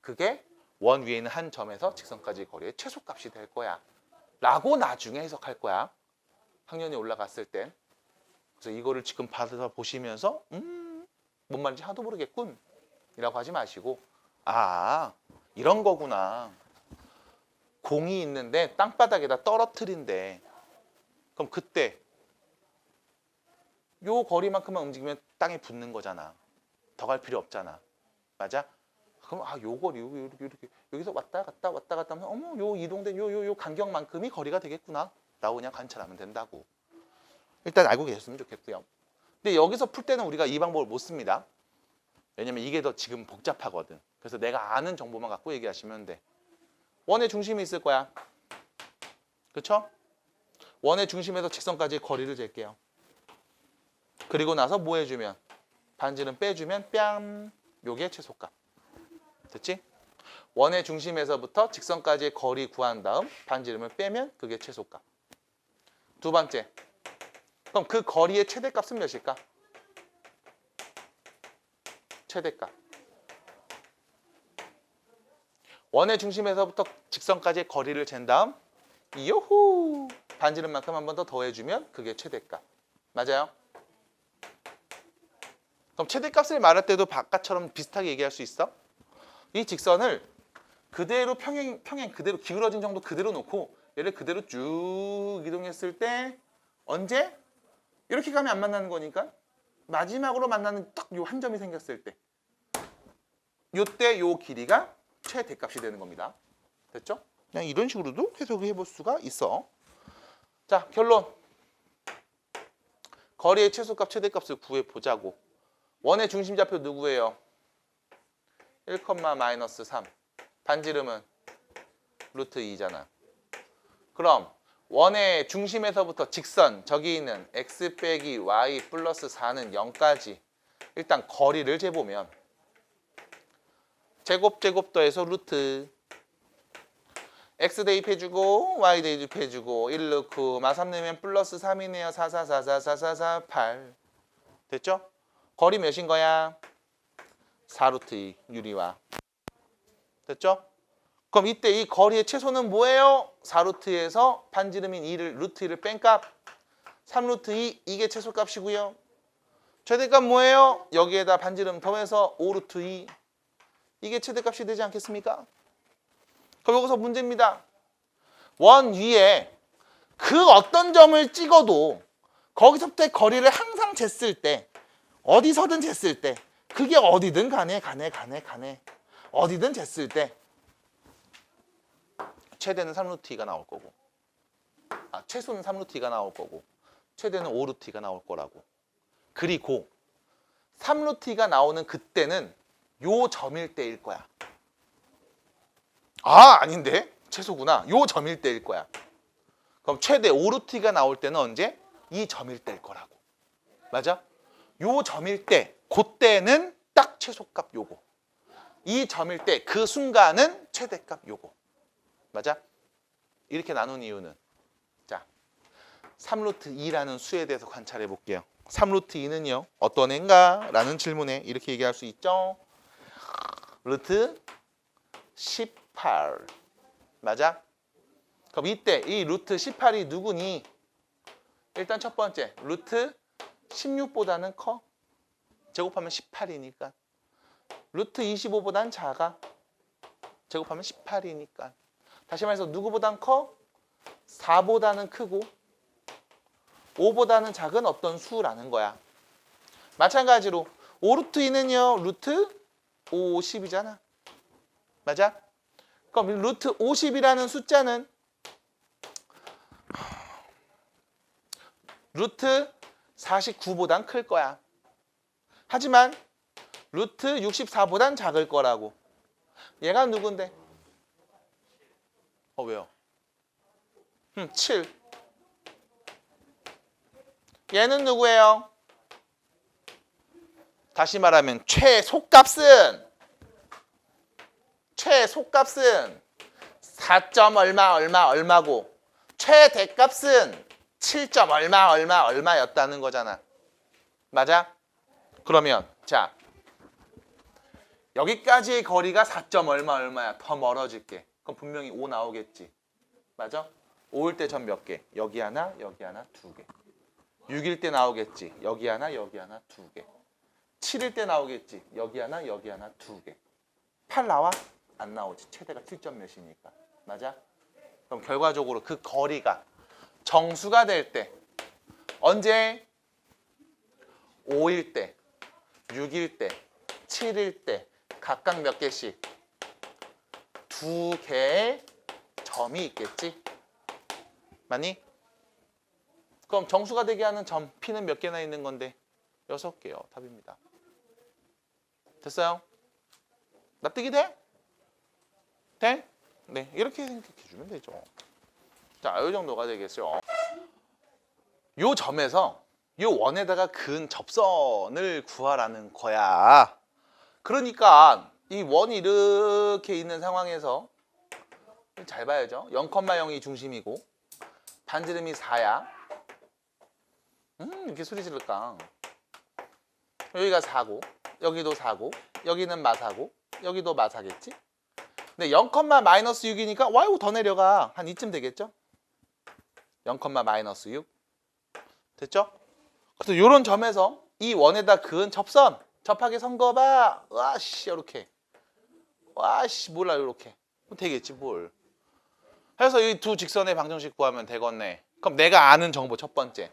그게 원 위에 있는 한 점에서 직선까지의 거리의 최소값이 될 거야 라고 나중에 해석할 거야. 학년이 올라갔을 땐. 그래서 이거를 지금 받아서 보시면서 뭔 말인지 하도 모르겠군 이라고 하지 마시고 이런 거구나. 공이 있는데 땅바닥에다 떨어뜨린대. 그럼 그때 요 거리만큼만 움직이면 땅에 붙는 거잖아. 더 갈 필요 없잖아. 맞아? 그럼 요 거리 이렇게 여기서 왔다 갔다 하면 어머 요 이동된 요 간격만큼이 거리가 되겠구나 라고 그냥 관찰하면 된다고. 일단 알고 계셨으면 좋겠고요. 근데 여기서 풀 때는 우리가 이 방법을 못 씁니다. 왜냐면 이게 더 지금 복잡하거든. 그래서 내가 아는 정보만 갖고 얘기하시면 돼. 원의 중심이 있을 거야. 그렇죠? 원의 중심에서 직선까지의 거리를 잴게요. 그리고 나서 뭐 해주면? 반지름 빼주면 뺨! 요게 최소값. 됐지? 원의 중심에서부터 직선까지의 거리 구한 다음 반지름을 빼면 그게 최소값. 두 번째. 그럼 그 거리의 최대값은 몇일까? 최대값. 원의 중심에서부터 직선까지의 거리를 잰 다음 요호! 반지름만큼 한 번 더 더해주면 그게 최대값. 맞아요? 그럼 최대값을 말할 때도 바깥처럼 비슷하게 얘기할 수 있어? 이 직선을 그대로 평행 그대로 기울어진 정도 그대로 놓고 얘를 그대로 쭉 이동했을 때 언제? 이렇게 가면 안 만나는 거니까 마지막으로 만나는 딱 요 한 점이 생겼을 때 요때 요 길이가 최대값이 되는 겁니다. 됐죠? 그냥 이런 식으로도 해석을 해볼 수가 있어. 자, 결론. 거리의 최소값, 최대값을 구해보자고. 원의 중심좌표 누구예요? 1,-3. 반지름은 루트 2잖아. 그럼 원의 중심에서부터 직선, 저기 있는 x 빼기 y 플러스 4는 0까지 일단 거리를 재보면 제곱 더해서 루트 x 대입해주고 y 대입해주고 1 넣고 마3 넣으면 플러스 3이네요. 4, 4, 4, 4, 4, 4, 4, 8 됐죠? 거리 몇인 거야? 4루트 2 유리와 됐죠? 그럼 이때 이 거리의 최소는 뭐예요? 4루트에서 반지름인 2를 루트 2를 뺀 값 3루트 2 이게 최소값이고요. 최대값 뭐예요? 여기에다 반지름 더해서 5루트 2 이게 최대값이 되지 않겠습니까? 그럼 여기서 문제입니다. 원 위에 그 어떤 점을 찍어도 거기서부터의 거리를 항상 쟀을 때 어디서든 쟀을 때 그게 어디든 간에 어디든 쟀을 때 최대는 3루트 2가 나올 거고 최소는 3루트 2가 나올 거고 최대는 5루트 2가 나올 거라고. 그리고 3루트 2가 나오는 그때는 요 점일 때일 거야. 아닌데? 최소구나. 요 점일 때일 거야. 그럼 최대 5루트 2가 나올 때는 언제? 이 점일 때일 거라고. 맞아? 요 점일 때, 그때는 딱 최소값 요거. 이 점일 때, 그 순간은 최대값 요거. 맞아? 이렇게 나눈 이유는 자, 3루트 2라는 수에 대해서 관찰해 볼게요. 3루트 2는요, 어떤 애인가? 라는 질문에 이렇게 얘기할 수 있죠. 루트 18 맞아? 그럼 이때 이 루트 18이 누구니? 일단 첫 번째 루트 16보다는 커. 제곱하면 18이니까. 루트 25보다는 작아. 제곱하면 18이니까. 다시 말해서 누구보단 커? 4보다는 크고 5보다는 작은 어떤 수라는 거야. 마찬가지로 5루트 2는요. 루트 50이잖아. 맞아? 그럼 루트 50이라는 숫자는 루트 49보단 클 거야. 하지만 루트 64보단 작을 거라고. 얘가 누군데? 왜요? 7. 얘는 누구예요? 다시 말하면 최소값은 4점 얼마 얼마고 최대값은 7점 얼마였다는 거잖아. 맞아? 그러면 자 여기까지의 거리가 4점 얼마야. 더 멀어질게. 그럼 분명히 5 나오겠지. 맞아? 5일 때 점 몇 개? 여기 하나, 여기 하나, 2개. 6일 때 나오겠지. 여기 하나, 여기 하나, 2개. 7일 때 나오겠지. 여기 하나, 여기 하나, 2개. 8 나와? 안 나오지. 최대가 7점 몇이니까. 맞아? 그럼 결과적으로 그 거리가 정수가 될 때 언제? 5일 때, 6일 때, 7일 때 각각 몇 개씩? 2개의 점이 있겠지? 맞니? 그럼 정수가 되게 하는 점 P는 몇 개나 있는 건데? 6개요. 답입니다. 됐어요? 납득이 돼? 돼? 네, 이렇게 생각해 주면 되죠. 자, 이 정도가 되겠어요. 요 점에서 요 원에다가 그은 접선을 구하라는 거야. 그러니까 이 원이 이렇게 있는 상황에서 잘 봐야죠. 0,0이 중심이고 반지름이 4야. 이렇게 소리 지를까? 여기가 4고 여기도 4고 여기는 마사고 여기도 마사겠지? 근데 0,-6이니까 y 더 내려가. 한 이쯤 되겠죠? 0,-6 됐죠? 그래서 이런 점에서 이 원에다 그은 접선 접하게 선 거 봐. 와씨 이렇게 와씨 몰라 이렇게 되겠지 뭘. 그래서 이 두 직선의 방정식 구하면 되겠네. 그럼 내가 아는 정보 첫 번째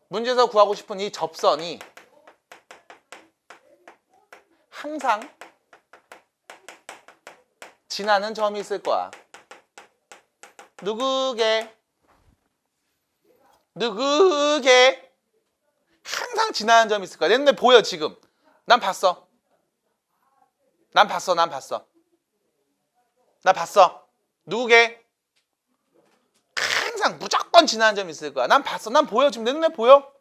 문제에서 구하고 싶은 이 접선이 항상 지나는 점이 있을 거야. 누구게 항상 지나는 점이 있을 거야. 내 눈에 보여 지금. 난 봤어. 나 봤어. 누구게? 항상 무조건 지나는 점이 있을 거야. 난 봤어. 난 보여. 지금 내 눈에 보여?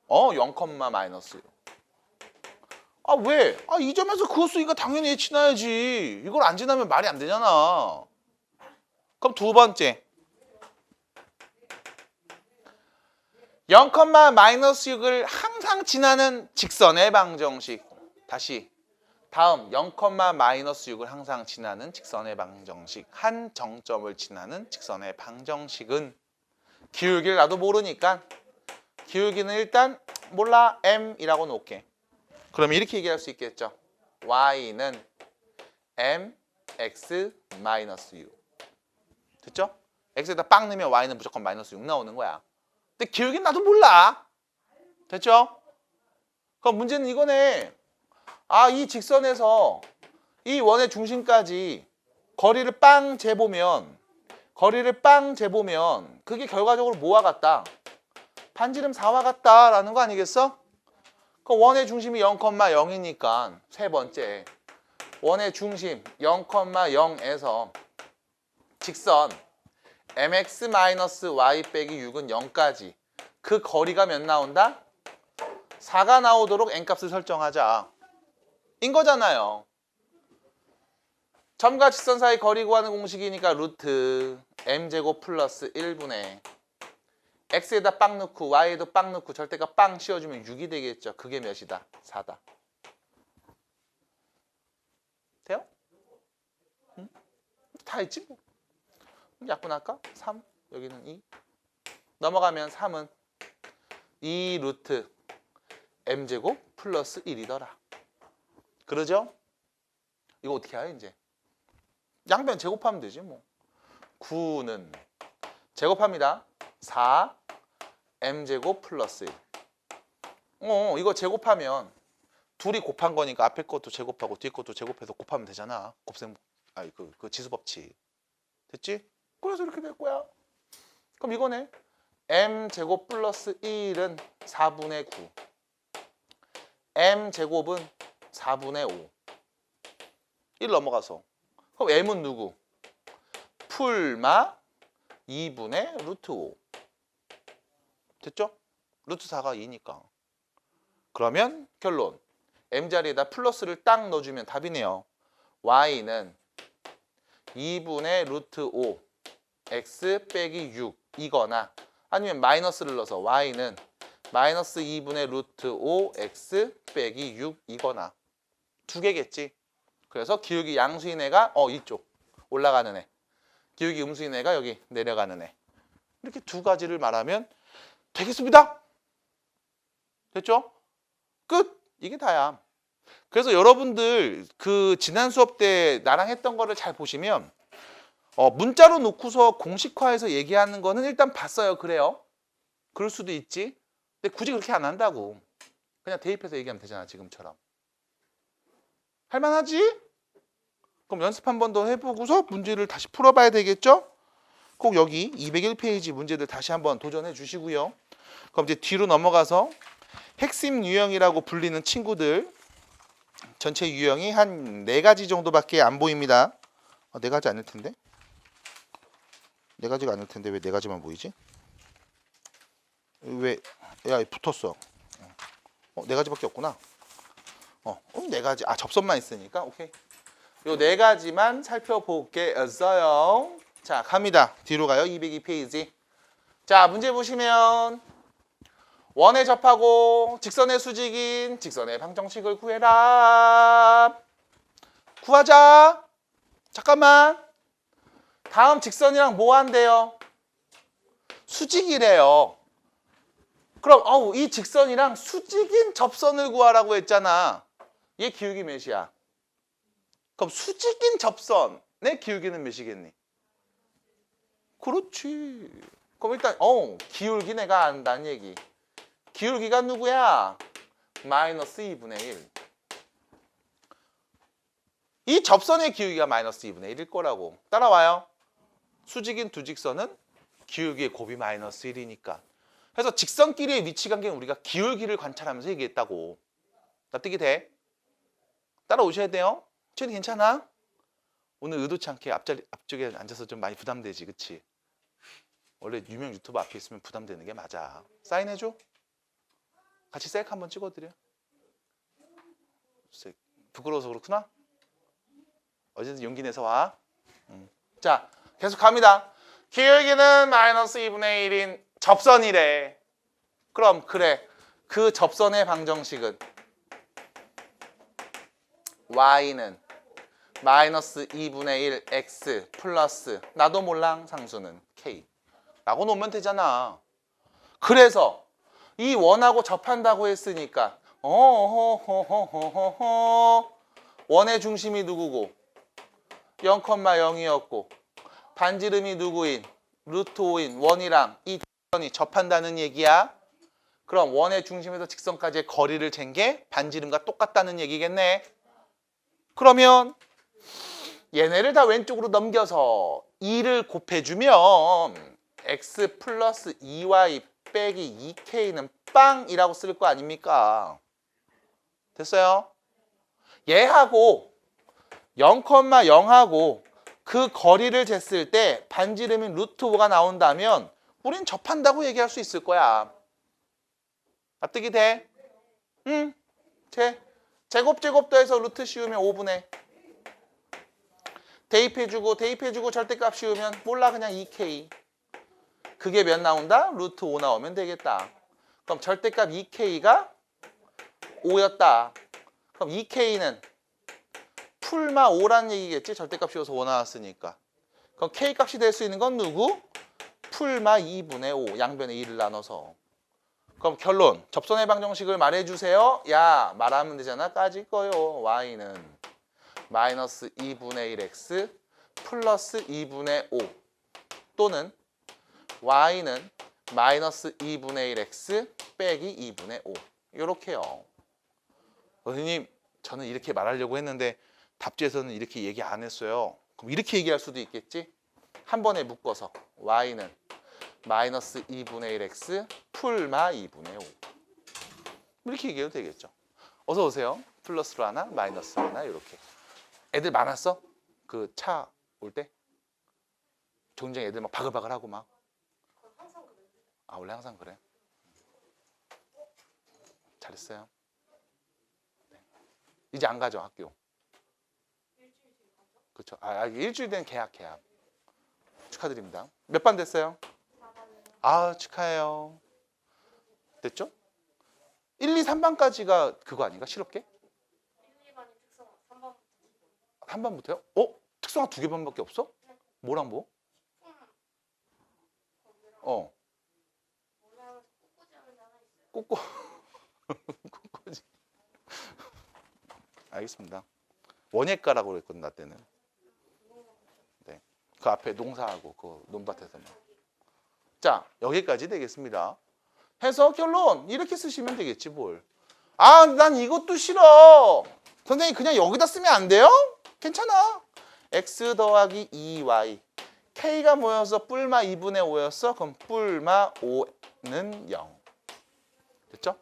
0,-6. 아 왜? 이 점에서 그 수위가 당연히 지나야지. 이걸 안 지나면 말이 안 되잖아. 그럼 두 번째 0,-6을 항상 지나는 직선의 방정식. 다시 다음 0,-6을 항상 지나는 직선의 방정식. 한 정점을 지나는 직선의 방정식은 기울기를 나도 모르니까 기울기는 일단 몰라 m이라고 놓을게. 그럼 이렇게 얘기할 수 있겠죠. y는 mx-u. 됐죠? x에다 빵 넣으면 y는 무조건 -6 나오는 거야. 근데 기울기는 나도 몰라. 됐죠? 그럼 문제는 이거네. 이 직선에서 이 원의 중심까지 거리를 빵 재보면 그게 결과적으로 뭐와 같다? 반지름 4와 같다라는 거 아니겠어? 그럼 원의 중심이 0,0이니까 세 번째 원의 중심 0,0에서 직선 mx-y-6은 0까지 그 거리가 몇 나온다? 4가 나오도록 n값을 설정하자. 인 거잖아요. 점과 직선 사이 거리 구하는 공식이니까 루트 m제곱 플러스 1분의 x에다 빵 넣고 y에도 빵 넣고 절대가 빵 씌워주면 6이 되겠죠. 그게 몇이다? 4다. 돼요? 응? 다 했지 뭐. 약분할까? 3 여기는 2 넘어가면 3은 2 루트 m제곱 플러스 1이더라. 그러죠? 이거 어떻게 해야 이제? 양변 제곱하면 되지 뭐. 9는 제곱합니다. 4 m제곱 플러스 1. 이거 제곱하면 둘이 곱한 거니까 앞에 것도 제곱하고 뒤에 것도 제곱해서 곱하면 되잖아. 그 지수법칙. 됐지? 그래서 이렇게 될 거야. 그럼 이거네. m제곱 플러스 1은 4분의 9. m제곱은 4분의 5. 1 넘어가서. 그럼 m은 누구? 풀마 2분의 루트 5. 됐죠? 루트 4가 2니까. 그러면 결론. m자리에다 플러스를 딱 넣어주면 답이네요. y는 2분의 루트 5 x 빼기 6 이거나 아니면 마이너스를 넣어서 y는 마이너스 2분의 루트 5 x 빼기 6 이거나 두 개겠지. 그래서 기울기 양수인 애가 이쪽 올라가는 애, 기울기 음수인 애가 여기 내려가는 애. 이렇게 두 가지를 말하면 되겠습니다. 됐죠? 끝. 이게 다야. 그래서 여러분들 그 지난 수업 때 나랑 했던 거를 잘 보시면 문자로 놓고서 공식화해서 얘기하는 거는 일단 봤어요. 그래요. 그럴 수도 있지. 근데 굳이 그렇게 안 한다고. 그냥 대입해서 얘기하면 되잖아. 지금처럼. 할만하지? 그럼 연습 한 번 더 해보고서 문제를 다시 풀어봐야 되겠죠? 꼭 여기 201페이지 문제들 다시 한번 도전해 주시고요. 그럼 이제 뒤로 넘어가서 핵심 유형이라고 불리는 친구들 전체 유형이 한 4가지 정도밖에 안 보입니다. 4가지 아닐 텐데? 4가지가 아닐 텐데 왜 4가지만 보이지? 왜? 야, 붙었어. 4가지밖에 없구나. 4가지. 접선만 있으니까 오케이. 요 4가지만 살펴볼게요. 자, 갑니다. 뒤로 가요. 202페이지. 자, 문제 보시면 원에 접하고 직선의 수직인 직선의 방정식을 구해라. 구하자. 잠깐만. 다음 직선이랑 뭐 한대요? 수직이래요. 그럼 이 직선이랑 수직인 접선을 구하라고 했잖아. 얘 기울기 몇이야? 그럼 수직인 접선의 기울기는 몇이겠니? 그렇지. 그럼 일단 기울기 내가 안다는 얘기. 기울기가 누구야? 마이너스 2분의 1. 이 접선의 기울기가 마이너스 2분의 1일 거라고. 따라와요. 수직인 두 직선은 기울기의 곱이 마이너스 1이니까. 그래서 직선끼리의 위치 관계는 우리가 기울기를 관찰하면서 얘기했다고. 납득이 돼? 따라오셔야 돼요. 쟤는 괜찮아? 오늘 의도치 않게 앞쪽에 앉아서 좀 많이 부담되지, 그치? 원래 유명 유튜버 앞에 있으면 부담되는 게 맞아. 사인해줘? 같이 셀카 한번 찍어드려? 부끄러워서 그렇구나? 어쨌든 용기 내서 와. 자, 계속 갑니다. 기울기는 마이너스 2분의 1인 접선이래. 그럼 그래. 그 접선의 방정식은 y는 마이너스 2분의 1 x 플러스 나도 몰랑 상수는 k 라고 놓으면 되잖아. 그래서 이 원하고 접한다고 했으니까 원의 중심이 누구고 0,0이었고 반지름이 누구인 루트 5인 원이랑 이 직선이 접한다는 얘기야. 그럼 원의 중심에서 직선까지의 거리를 잰 게 반지름과 똑같다는 얘기겠네. 그러면 얘네를 다 왼쪽으로 넘겨서 2를 곱해주면 x 플러스 2y 빼기 2k는 빵이라고 쓸 거 아닙니까? 됐어요? 얘하고 0,0하고 그 거리를 쟀을 때 반지름인 루트 5가 나온다면 우린 접한다고 얘기할 수 있을 거야. 납득이 돼? 응. 제곱 더해서 루트 씌우면 5분의 대입해주고 절대값 씌우면 몰라 그냥 2k. 그게 몇 나온다? 루트 5 나오면 되겠다. 그럼 절대값 2k가 5였다. 그럼 2k는 풀마 5라는 얘기겠지? 절대값 씌워서 5 나왔으니까. 그럼 k값이 될 수 있는 건 누구? 풀마 2분의 5. 양변에 2를 나눠서. 그럼 결론. 접선의 방정식을 말해주세요. 야, 말하면 되잖아. 까짓 거요. y는 마이너스 2분의 1x 플러스 2분의 5 또는 y는 마이너스 2분의 1x 빼기 2분의 5 이렇게요. 선생님, 저는 이렇게 말하려고 했는데 답지에서는 이렇게 얘기 안 했어요. 그럼 이렇게 얘기할 수도 있겠지? 한 번에 묶어서 y는 마이너스 2분의 1x 풀마 2분의 5 이렇게 얘기해도 되겠죠. 어서 오세요. 플러스로 하나, 마이너스로 하나 이렇게. 애들 많았어? 그 차 올 때? 종종 애들 막 바글바글하고 막. 원래 항상 그래. 잘했어요. 이제 안 가죠, 학교. 그렇죠. 일주일 된 계약. 축하드립니다. 몇 반 됐어요? 축하해요. 됐죠? 1, 2, 3반까지가 그거 아닌가? 실업계? 1, 2반이 특성화, 3반 3반부터요? 특성화 2개 반밖에 없어? 뭐랑 뭐? 뭐랑 꼬꼬지 하는 게 하나 있어요. 꼬꼬지. 알겠습니다. 원예과라고 그랬거든, 나 때는. 네. 그 앞에 농사하고 그 논밭에서만. 자, 여기까지 되겠습니다. 해서 결론 이렇게 쓰시면 되겠지 뭘. 난 이것도 싫어. 선생님 그냥 여기다 쓰면 안 돼요? 괜찮아. x 더하기 2y. k가 뭐였어? 뿔마 2분의 5였어? 그럼 뿔마 5는 0. 됐죠?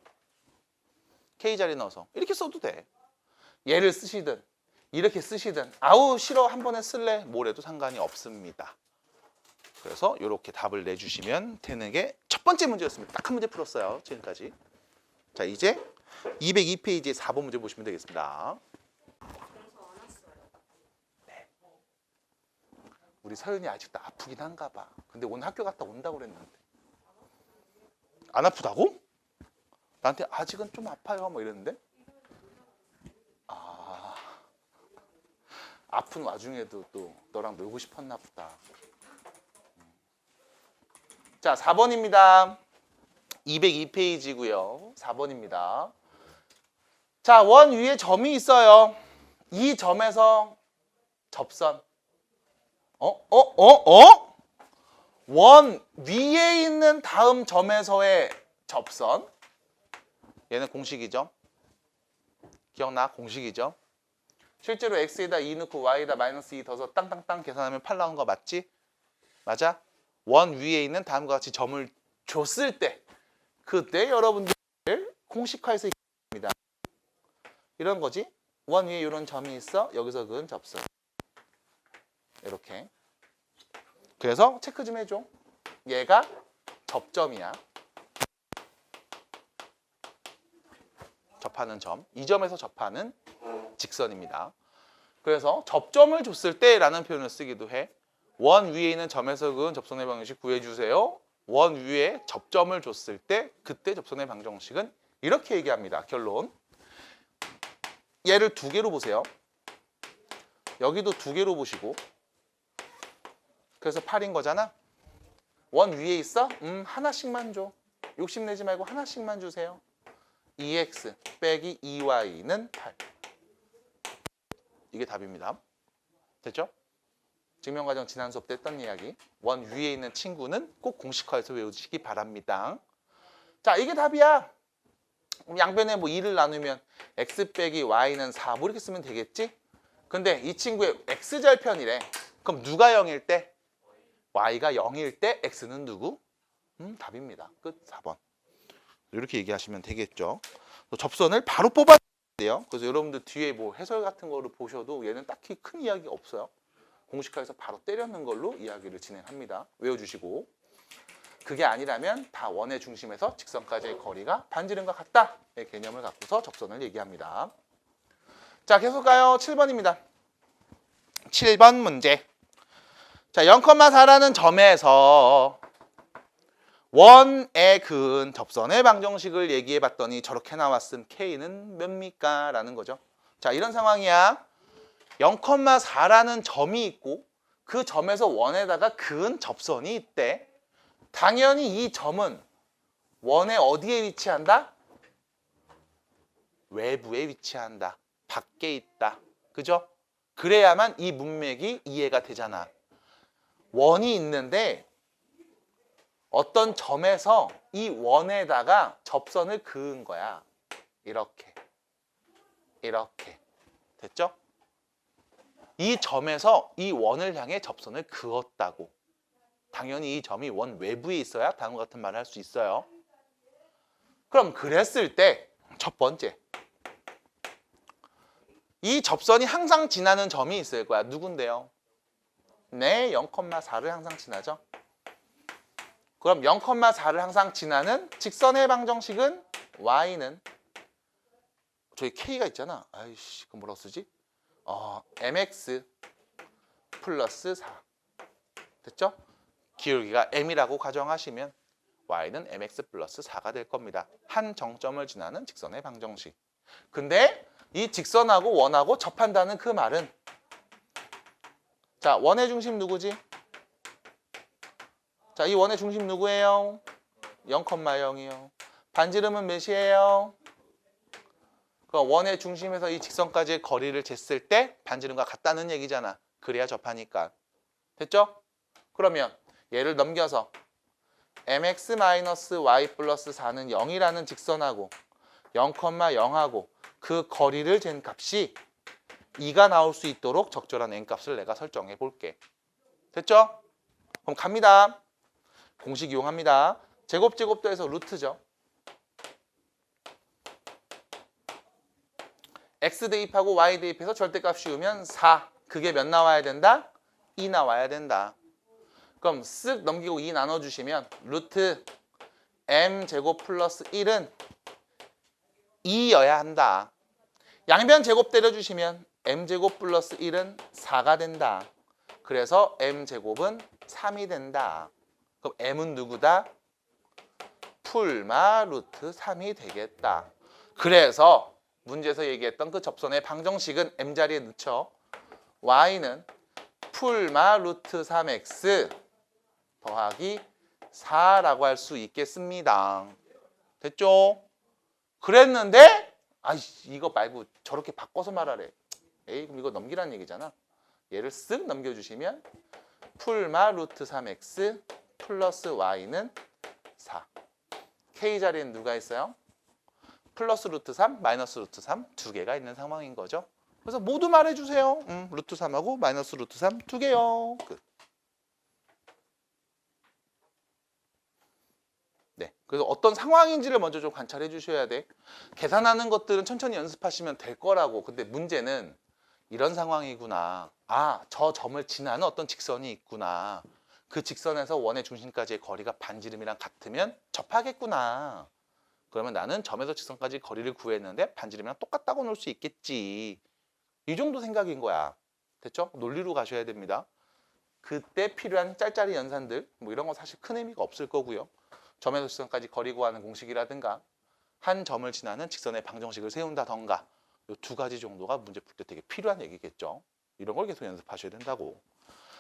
k 자리 넣어서 이렇게 써도 돼. 얘를 쓰시든 이렇게 쓰시든 싫어 한 번에 쓸래 뭐래도 상관이 없습니다. 그래서 이렇게 답을 내주시면 되는 게 첫 번째 문제였습니다. 딱 한 문제 풀었어요. 지금까지. 자, 이제 202페이지에 4번 문제 보시면 되겠습니다. 그래서 안 왔어요. 네. 우리 서윤이 아직도 아프긴 한가 봐. 근데 오늘 학교 갔다 온다고 그랬는데. 안 아프다고? 나한테 아직은 좀 아파요 뭐 이랬는데. 아픈 와중에도 또 너랑 놀고 싶었나 보다. 자, 4번입니다. 202페이지고요. 4번입니다. 자, 원 위에 점이 있어요. 이 점에서 접선. 원 위에 있는 다음 점에서의 접선. 얘는 공식이죠. 기억나? 공식이죠. 실제로 x에다 2 넣고 y에다 마이너스 2 더해서 땅땅땅 계산하면 8 나온 거 맞지? 맞아? 원 위에 있는 다음과 같이 점을 줬을 때 그때 여러분들 공식화해서 입니다. 이런 거지. 원 위에 이런 점이 있어. 여기서 그은 접선. 이렇게. 그래서 체크 좀 해줘. 얘가 접점이야. 접하는 점. 이 점에서 접하는 직선입니다. 그래서 접점을 줬을 때라는 표현을 쓰기도 해. 원 위에 있는 점에서 그은 접선의 방정식 구해주세요. 원 위에 접점을 줬을 때 그때 접선의 방정식은 이렇게 얘기합니다. 결론. 얘를 두 개로 보세요. 여기도 두 개로 보시고. 그래서 8인 거잖아. 원 위에 있어? 하나씩만 줘. 욕심내지 말고 하나씩만 주세요. 2x 빼기 2y는 8. 이게 답입니다. 됐죠? 증명과정 지난 수업 때 했던 이야기. 원 위에 있는 친구는 꼭 공식화해서 외우시기 바랍니다. 자, 이게 답이야. 그럼 양변에 뭐 2를 나누면 x 빼기 y는 4 뭐 이렇게 쓰면 되겠지? 근데 이 친구의 x절편이래. 그럼 누가 0일 때? y가 0일 때 x는 누구? 답입니다. 끝. 4번. 이렇게 얘기하시면 되겠죠. 접선을 바로 뽑아야 돼요. 그래서 여러분들 뒤에 뭐 해설 같은 거를 보셔도 얘는 딱히 큰 이야기가 없어요. 공식화해서 바로 때려넣는 걸로 이야기를 진행합니다. 외워주시고. 그게 아니라면 다 원의 중심에서 직선까지의 거리가 반지름과 같다. 의 개념을 갖고서 접선을 얘기합니다. 자, 계속 가요. 7번입니다. 7번 문제. 자, 0,4라는 점에서 원에 그은 접선의 방정식을 얘기해 봤더니 저렇게 나왔음. K는 몇입니까? 라는 거죠. 자, 이런 상황이야. 0,4라는 점이 있고 그 점에서 원에다가 그은 접선이 있대. 당연히 이 점은 원의 어디에 위치한다? 외부에 위치한다. 밖에 있다. 그죠? 그래야만 이 문맥이 이해가 되잖아. 원이 있는데 어떤 점에서 이 원에다가 접선을 그은 거야. 이렇게. 이렇게. 됐죠? 이 점에서 이 원을 향해 접선을 그었다고. 당연히 이 점이 원 외부에 있어야 다음과 같은 말을 할 수 있어요. 그럼 그랬을 때 첫 번째. 이 접선이 항상 지나는 점이 있을 거야. 누군데요? 네, 0,4를 항상 지나죠. 그럼 0,4를 항상 지나는 직선의 방정식은 y는 저기 K가 있잖아. 아이씨, 그럼 뭐라고 쓰지? mx 플러스 4. 됐죠? 기울기가 m이라고 가정하시면 y는 mx 플러스 4가 될 겁니다. 한 정점을 지나는 직선의 방정식. 근데 이 직선하고 원하고 접한다는 그 말은, 자, 원의 중심 누구지? 자, 이 원의 중심 누구예요? 0,0이요. 반지름은 몇이에요? 그 원의 중심에서 이 직선까지의 거리를 쟀을 때 반지름과 같다는 얘기잖아. 그래야 접하니까. 됐죠? 그러면 얘를 넘겨서 mx-y 플러스 4는 0이라는 직선하고 0,0하고 그 거리를 잰 값이 2가 나올 수 있도록 적절한 n값을 내가 설정해 볼게. 됐죠? 그럼 갑니다. 공식 이용합니다. 제곱 더해서 루트죠. x 대입하고 y 대입해서 절대값 씌우면 4. 그게 몇 나와야 된다? 2 나와야 된다. 그럼 쓱 넘기고 2 나눠주시면 루트 m제곱 플러스 1은 2여야 한다. 양변 제곱 때려주시면 m제곱 플러스 1은 4가 된다. 그래서 m제곱은 3이 된다. 그럼 m은 누구다? 풀마 루트 3이 되겠다. 그래서 문제에서 얘기했던 그 접선의 방정식은 m자리에 넣죠. y는 풀마 루트 3x 더하기 4라고 할 수 있겠습니다. 됐죠? 그랬는데 이거 말고 저렇게 바꿔서 말하래. 에이, 그럼 이거 넘기란 얘기잖아. 얘를 쓱 넘겨주시면 풀마 루트 3x 플러스 y는 4. k자리에는 누가 있어요? 플러스 루트 3, 마이너스 루트 3 두 개가 있는 상황인 거죠. 그래서 모두 말해주세요. 루트 3하고 마이너스 루트 3 두 개요. 끝. 네, 그래서 어떤 상황인지를 먼저 좀 관찰해 주셔야 돼. 계산하는 것들은 천천히 연습하시면 될 거라고. 근데 문제는 이런 상황이구나. 저 점을 지나는 어떤 직선이 있구나. 그 직선에서 원의 중심까지의 거리가 반지름이랑 같으면 접하겠구나. 그러면 나는 점에서 직선까지 거리를 구했는데 반지름이랑 똑같다고 놓을 수 있겠지. 이 정도 생각인 거야. 됐죠? 논리로 가셔야 됩니다. 그때 필요한 짤짤이 연산들 뭐 이런 거 사실 큰 의미가 없을 거고요. 점에서 직선까지 거리 구하는 공식이라든가 한 점을 지나는 직선의 방정식을 세운다던가 이 두 가지 정도가 문제 풀 때 되게 필요한 얘기겠죠. 이런 걸 계속 연습하셔야 된다고.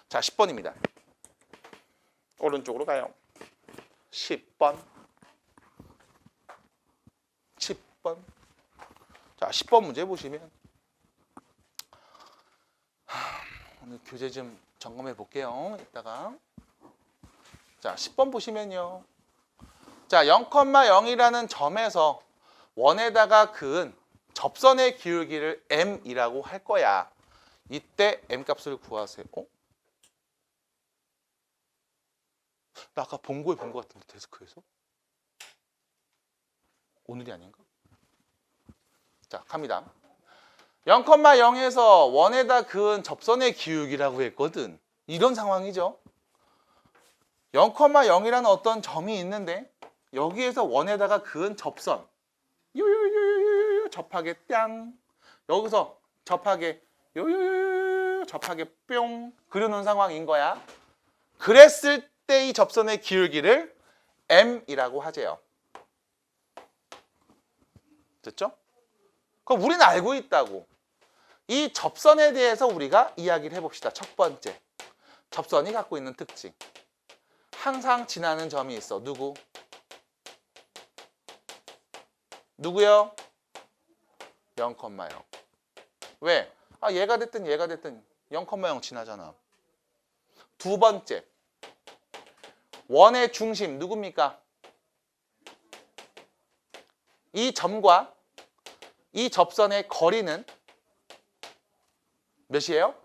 자, 10번입니다. 오른쪽으로 가요. 10번. 10번. 자, 10번 문제 보시면 오늘 교재 좀 점검해 볼게요. 이따가. 자, 10번 보시면요. 자, 0,0이라는 점에서 원에다가 그은 접선의 기울기를 m이라고 할 거야. 이때 m값을 구하세요. 나 아까 본고에 본 것 같은데 데스크에서? 오늘이 아닌가? 자, 갑니다. 0,0에서 원에다 그은 접선의 기울기라고 했거든. 이런 상황이죠. 0,0이라는 어떤 점이 있는데 여기에서 원에다가 그은 접선 요요요요요 접하게 땅, 여기서 접하게 요요요요 접하게 뿅 그려놓은 상황인 거야. 그랬을 때 이 접선의 기울기를 m이라고 하재요. 됐죠? 그럼 우리는 알고 있다고. 이 접선에 대해서 우리가 이야기를 해봅시다. 첫 번째, 접선이 갖고 있는 특징. 항상 지나는 점이 있어. 누구요? 0,0. 왜? 얘가 됐든 얘가 됐든 0,0 지나잖아. 두 번째, 원의 중심 누굽니까? 이 점과 이 접선의 거리는 몇이에요?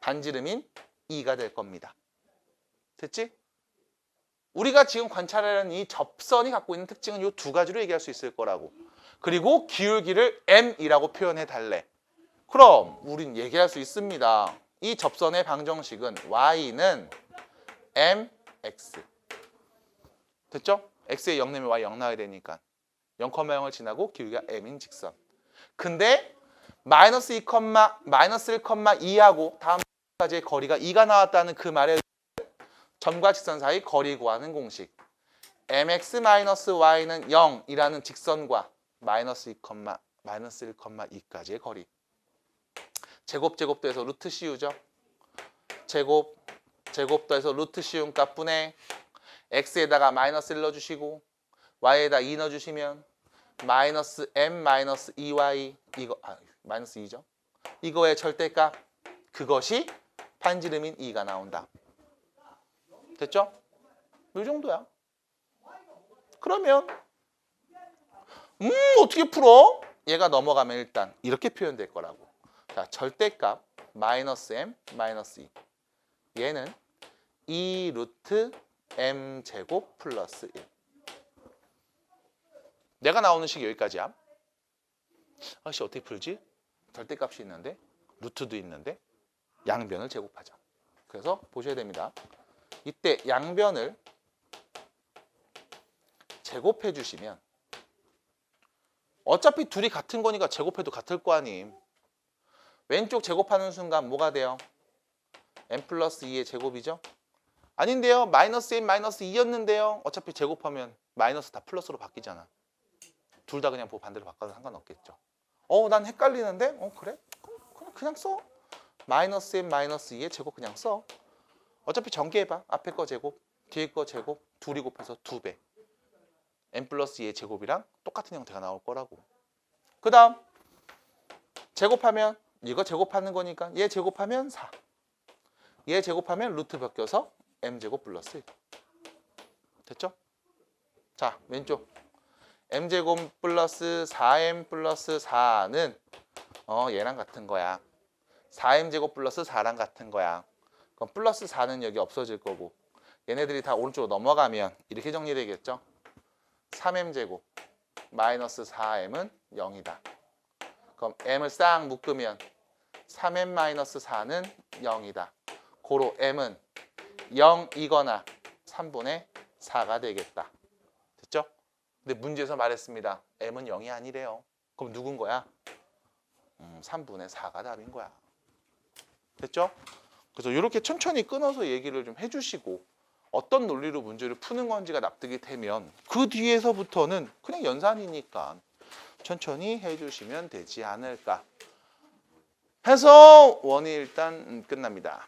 반지름인 2가 될 겁니다. 됐지? 우리가 지금 관찰하는 이 접선이 갖고 있는 특징은 이 두 가지로 얘기할 수 있을 거라고. 그리고 기울기를 m이라고 표현해 달래. 그럼 우린 얘기할 수 있습니다. 이 접선의 방정식은 y는 mx. 됐죠? x에 0 내면 y 0 나와야 되니까. 0,0을 지나고 길이가 m인 직선. 근데 마이너스 1,2하고 다음까지의 거리가 2가 나왔다는 그 말의 점과 직선 사이 거리 구하는 공식. mx-y는 0이라는 직선과 마이너스 1,2까지의 거리. 제곱제곱도에서 루트 씌우죠. 제곱도에서 루트 씌운 값분에 x에다가 마이너스 1 넣어주시고 y에다 2 넣어주시면 마이너스 m 마이너스 2y 이거 마이너스 2죠. 이거의 절대값 그것이 반지름인 2가 나온다. 됐죠? 이 정도야. 그러면 어떻게 풀어? 얘가 넘어가면 일단 이렇게 표현될 거라고. 자, 절대값 마이너스 m 마이너스 2. 얘는 2 루트 m 제곱 플러스 1. 내가 나오는 식이 여기까지야. 아씨 어떻게 풀지? 절대값이 있는데 루트도 있는데 양변을 제곱하자. 그래서 보셔야 됩니다. 이때 양변을 제곱해 주시면 어차피 둘이 같은 거니까 제곱해도 같을 거 아님. 왼쪽 제곱하는 순간 뭐가 돼요? m 플러스 2의 제곱이죠? 아닌데요. 마이너스 m 마이너스 2였는데요. 어차피 제곱하면 마이너스 다 플러스로 바뀌잖아. 둘 다 그냥 반대로 바꿔도 상관없겠죠. 난 헷갈리는데? 그래? 그냥 써. 마이너스 m 마이너스 2의 제곱 그냥 써. 어차피 전개해봐. 앞에 거 제곱, 뒤에 거 제곱, 둘이 곱해서 2배. m 플러스 2의 제곱이랑 똑같은 형태가 나올 거라고. 그 다음 제곱하면 이거 제곱하는 거니까 얘 제곱하면 4. 얘 제곱하면 루트 바뀌어서 m제곱 플러스 1. 됐죠? 자, 왼쪽 m제곱 플러스 4m 플러스 4는 얘랑 같은 거야. 4m제곱 플러스 4랑 같은 거야. 그럼 플러스 4는 여기 없어질 거고 얘네들이 다 오른쪽으로 넘어가면 이렇게 정리되겠죠? 3m제곱 마이너스 4m은 0이다. 그럼 m을 싹 묶으면 3m 마이너스 4는 0이다. 고로 m은 0이거나 3분의 4가 되겠다. 됐죠? 근데 문제에서 말했습니다. m은 0이 아니래요. 그럼 누군 거야? 3분의 4가 답인 거야. 됐죠? 그래서 이렇게 천천히 끊어서 얘기를 좀 해주시고 어떤 논리로 문제를 푸는 건지가 납득이 되면 그 뒤에서부터는 그냥 연산이니까 천천히 해주시면 되지 않을까 해서 원이 일단 끝납니다.